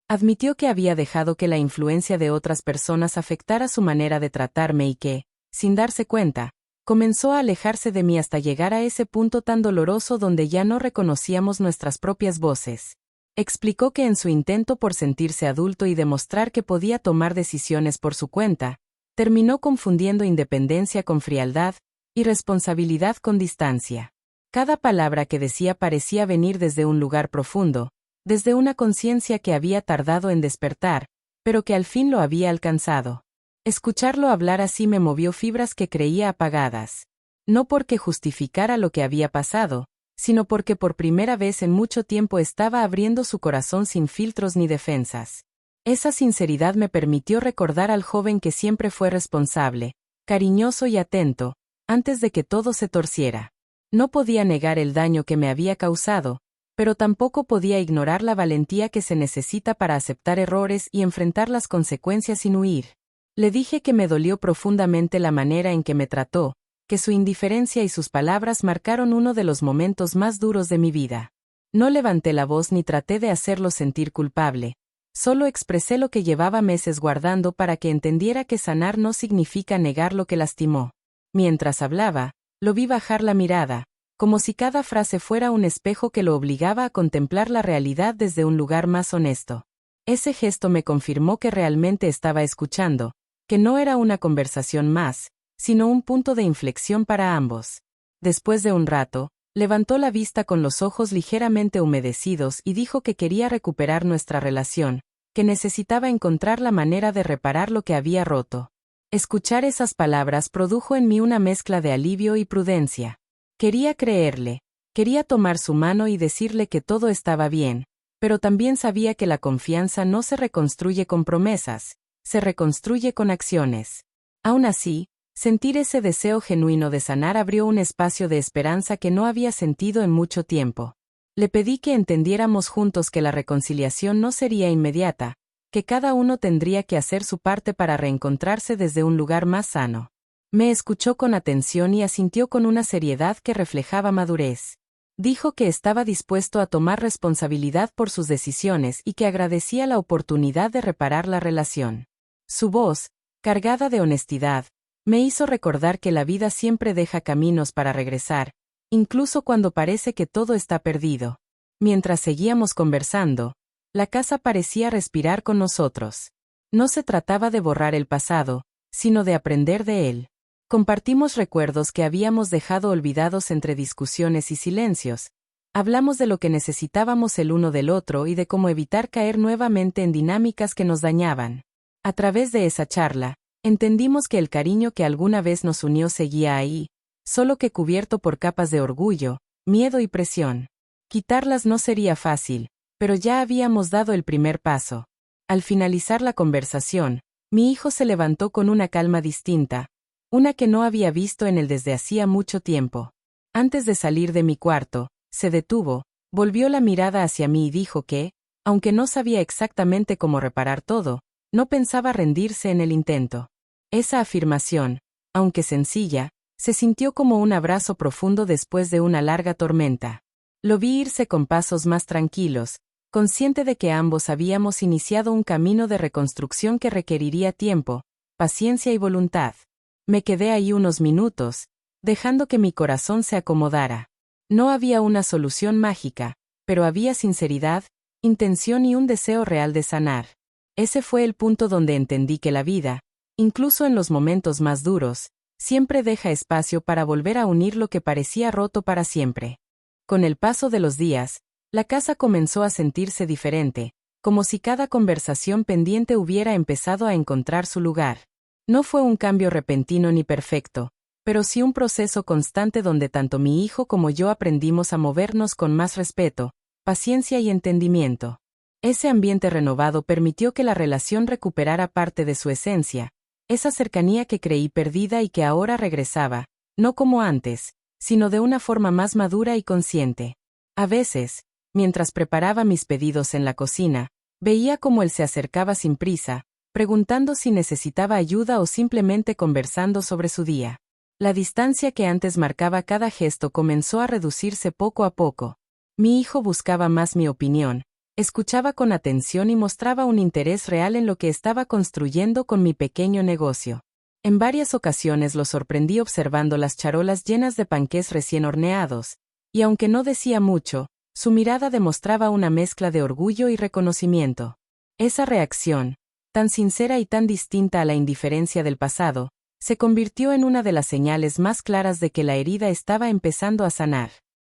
Admitió que había dejado que la influencia de otras personas afectara su manera de tratarme y que, sin darse cuenta, comenzó a alejarse de mí hasta llegar a ese punto tan doloroso donde ya no reconocíamos nuestras propias voces. Explicó que en su intento por sentirse adulto y demostrar que podía tomar decisiones por su cuenta, terminó confundiendo independencia con frialdad y responsabilidad con distancia. Cada palabra que decía parecía venir desde un lugar profundo, desde una conciencia que había tardado en despertar, pero que al fin lo había alcanzado. Escucharlo hablar así me movió fibras que creía apagadas. No porque justificara lo que había pasado, sino porque por primera vez en mucho tiempo estaba abriendo su corazón sin filtros ni defensas. Esa sinceridad me permitió recordar al joven que siempre fue responsable, cariñoso y atento, antes de que todo se torciera. No podía negar el daño que me había causado, pero tampoco podía ignorar la valentía que se necesita para aceptar errores y enfrentar las consecuencias sin huir. Le dije que me dolió profundamente la manera en que me trató, que su indiferencia y sus palabras marcaron uno de los momentos más duros de mi vida. No levanté la voz ni traté de hacerlo sentir culpable. Solo expresé lo que llevaba meses guardando para que entendiera que sanar no significa negar lo que lastimó. Mientras hablaba, lo vi bajar la mirada, como si cada frase fuera un espejo que lo obligaba a contemplar la realidad desde un lugar más honesto. Ese gesto me confirmó que realmente estaba escuchando, que no era una conversación más, sino un punto de inflexión para ambos. Después de un rato, levantó la vista con los ojos ligeramente humedecidos y dijo que quería recuperar nuestra relación, que necesitaba encontrar la manera de reparar lo que había roto. Escuchar esas palabras produjo en mí una mezcla de alivio y prudencia. Quería creerle, quería tomar su mano y decirle que todo estaba bien, pero también sabía que la confianza no se reconstruye con promesas, se reconstruye con acciones. Aún así, sentir ese deseo genuino de sanar abrió un espacio de esperanza que no había sentido en mucho tiempo. Le pedí que entendiéramos juntos que la reconciliación no sería inmediata, que cada uno tendría que hacer su parte para reencontrarse desde un lugar más sano. Me escuchó con atención y asintió con una seriedad que reflejaba madurez. Dijo que estaba dispuesto a tomar responsabilidad por sus decisiones y que agradecía la oportunidad de reparar la relación. Su voz, cargada de honestidad, me hizo recordar que la vida siempre deja caminos para regresar, incluso cuando parece que todo está perdido. Mientras seguíamos conversando, la casa parecía respirar con nosotros. No se trataba de borrar el pasado, sino de aprender de él. Compartimos recuerdos que habíamos dejado olvidados entre discusiones y silencios. Hablamos de lo que necesitábamos el uno del otro y de cómo evitar caer nuevamente en dinámicas que nos dañaban. A través de esa charla, entendimos que el cariño que alguna vez nos unió seguía ahí, solo que cubierto por capas de orgullo, miedo y presión. Quitarlas no sería fácil, pero ya habíamos dado el primer paso. Al finalizar la conversación, mi hijo se levantó con una calma distinta, una que no había visto en él desde hacía mucho tiempo. Antes de salir de mi cuarto, se detuvo, volvió la mirada hacia mí y dijo que, aunque no sabía exactamente cómo reparar todo, no pensaba rendirse en el intento. Esa afirmación, aunque sencilla, se sintió como un abrazo profundo después de una larga tormenta. Lo vi irse con pasos más tranquilos, consciente de que ambos habíamos iniciado un camino de reconstrucción que requeriría tiempo, paciencia y voluntad. Me quedé ahí unos minutos, dejando que mi corazón se acomodara. No había una solución mágica, pero había sinceridad, intención y un deseo real de sanar. Ese fue el punto donde entendí que la vida, incluso en los momentos más duros, siempre deja espacio para volver a unir lo que parecía roto para siempre. Con el paso de los días, la casa comenzó a sentirse diferente, como si cada conversación pendiente hubiera empezado a encontrar su lugar. No fue un cambio repentino ni perfecto, pero sí un proceso constante donde tanto mi hijo como yo aprendimos a movernos con más respeto, paciencia y entendimiento. Ese ambiente renovado permitió que la relación recuperara parte de su esencia, esa cercanía que creí perdida y que ahora regresaba, no como antes, sino de una forma más madura y consciente. A veces, mientras preparaba mis pedidos en la cocina, veía cómo él se acercaba sin prisa, preguntando si necesitaba ayuda o simplemente conversando sobre su día. La distancia que antes marcaba cada gesto comenzó a reducirse poco a poco. Mi hijo buscaba más mi opinión, escuchaba con atención y mostraba un interés real en lo que estaba construyendo con mi pequeño negocio. En varias ocasiones lo sorprendí observando las charolas llenas de panqués recién horneados, y aunque no decía mucho, su mirada demostraba una mezcla de orgullo y reconocimiento. Esa reacción, tan sincera y tan distinta a la indiferencia del pasado, se convirtió en una de las señales más claras de que la herida estaba empezando a sanar.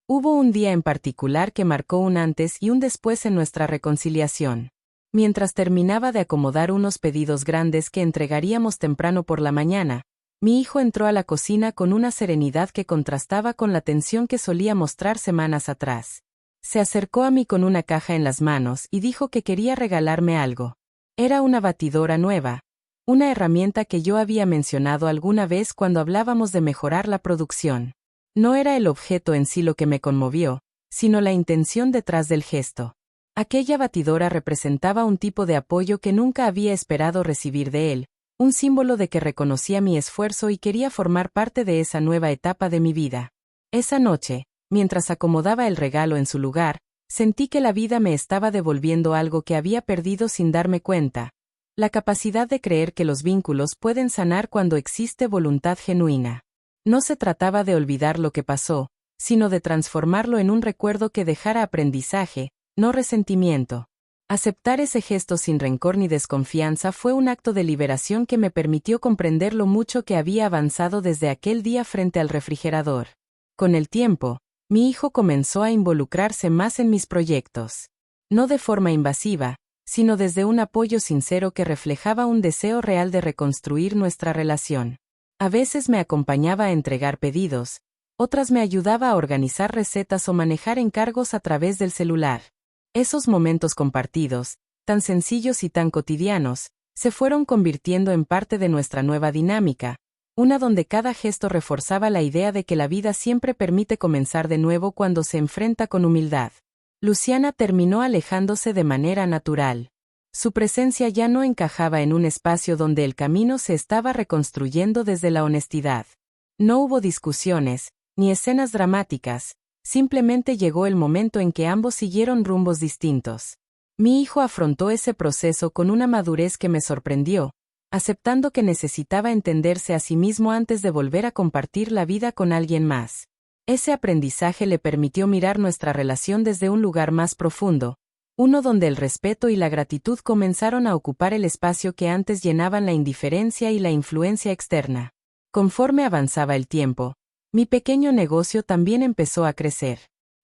Hubo un día en particular que marcó un antes y un después en nuestra reconciliación. Mientras terminaba de acomodar unos pedidos grandes que entregaríamos temprano por la mañana, mi hijo entró a la cocina con una serenidad que contrastaba con la tensión que solía mostrar semanas atrás. Se acercó a mí con una caja en las manos y dijo que quería regalarme algo. Era una batidora nueva, una herramienta que yo había mencionado alguna vez cuando hablábamos de mejorar la producción. No era el objeto en sí lo que me conmovió, sino la intención detrás del gesto. Aquella batidora representaba un tipo de apoyo que nunca había esperado recibir de él, un símbolo de que reconocía mi esfuerzo y quería formar parte de esa nueva etapa de mi vida. Esa noche, mientras acomodaba el regalo en su lugar, sentí que la vida me estaba devolviendo algo que había perdido sin darme cuenta: la capacidad de creer que los vínculos pueden sanar cuando existe voluntad genuina. No se trataba de olvidar lo que pasó, sino de transformarlo en un recuerdo que dejara aprendizaje, no resentimiento. Aceptar ese gesto sin rencor ni desconfianza fue un acto de liberación que me permitió comprender lo mucho que había avanzado desde aquel día frente al refrigerador. Con el tiempo, mi hijo comenzó a involucrarse más en mis proyectos. No de forma invasiva, sino desde un apoyo sincero que reflejaba un deseo real de reconstruir nuestra relación. A veces me acompañaba a entregar pedidos, otras me ayudaba a organizar recetas o manejar encargos a través del celular. Esos momentos compartidos, tan sencillos y tan cotidianos, se fueron convirtiendo en parte de nuestra nueva dinámica, una donde cada gesto reforzaba la idea de que la vida siempre permite comenzar de nuevo cuando se enfrenta con humildad. Luciana terminó alejándose de manera natural. Su presencia ya no encajaba en un espacio donde el camino se estaba reconstruyendo desde la honestidad. No hubo discusiones, ni escenas dramáticas, simplemente llegó el momento en que ambos siguieron rumbos distintos. Mi hijo afrontó ese proceso con una madurez que me sorprendió, aceptando que necesitaba entenderse a sí mismo antes de volver a compartir la vida con alguien más. Ese aprendizaje le permitió mirar nuestra relación desde un lugar más profundo, uno donde el respeto y la gratitud comenzaron a ocupar el espacio que antes llenaban la indiferencia y la influencia externa. Conforme avanzaba el tiempo, mi pequeño negocio también empezó a crecer.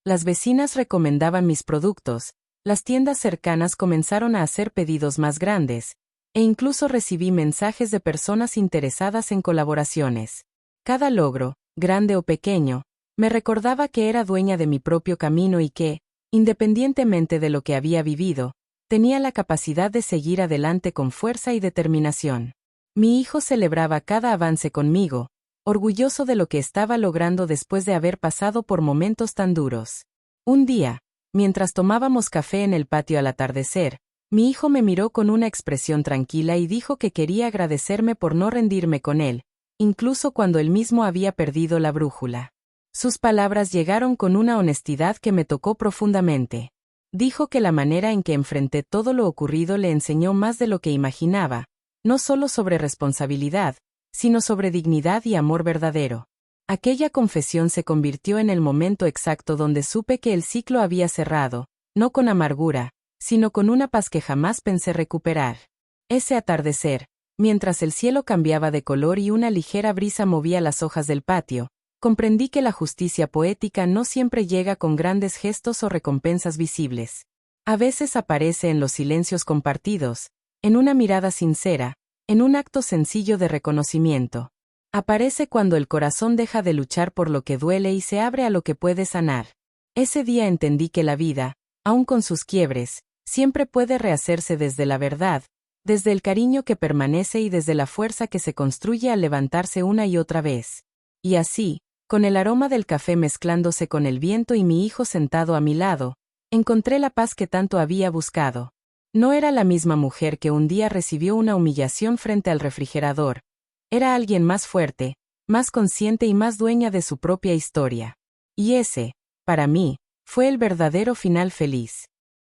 Las vecinas recomendaban mis productos, las tiendas cercanas comenzaron a hacer pedidos más grandes, e incluso recibí mensajes de personas interesadas en colaboraciones. Cada logro, grande o pequeño, me recordaba que era dueña de mi propio camino y que, independientemente de lo que había vivido, tenía la capacidad de seguir adelante con fuerza y determinación. Mi hijo celebraba cada avance conmigo, orgulloso de lo que estaba logrando después de haber pasado por momentos tan duros. Un día, mientras tomábamos café en el patio al atardecer, mi hijo me miró con una expresión tranquila y dijo que quería agradecerme por no rendirme con él, incluso cuando él mismo había perdido la brújula. Sus palabras llegaron con una honestidad que me tocó profundamente. Dijo que la manera en que enfrenté todo lo ocurrido le enseñó más de lo que imaginaba, no solo sobre responsabilidad, sino sobre dignidad y amor verdadero. Aquella confesión se convirtió en el momento exacto donde supe que el ciclo había cerrado, no con amargura, sino con una paz que jamás pensé recuperar. Ese atardecer, mientras el cielo cambiaba de color y una ligera brisa movía las hojas del patio, comprendí que la justicia poética no siempre llega con grandes gestos o recompensas visibles. A veces aparece en los silencios compartidos, en una mirada sincera, en un acto sencillo de reconocimiento. Aparece cuando el corazón deja de luchar por lo que duele y se abre a lo que puede sanar. Ese día entendí que la vida, aun con sus quiebres, siempre puede rehacerse desde la verdad, desde el cariño que permanece y desde la fuerza que se construye al levantarse una y otra vez. Y así, Con el aroma del café mezclándose con el viento y mi hijo sentado a mi lado, encontré la paz que tanto había buscado. No era la misma mujer que un día recibió una humillación frente al refrigerador. Era alguien más fuerte, más consciente y más dueña de su propia historia. Y ese, para mí, fue el verdadero final feliz.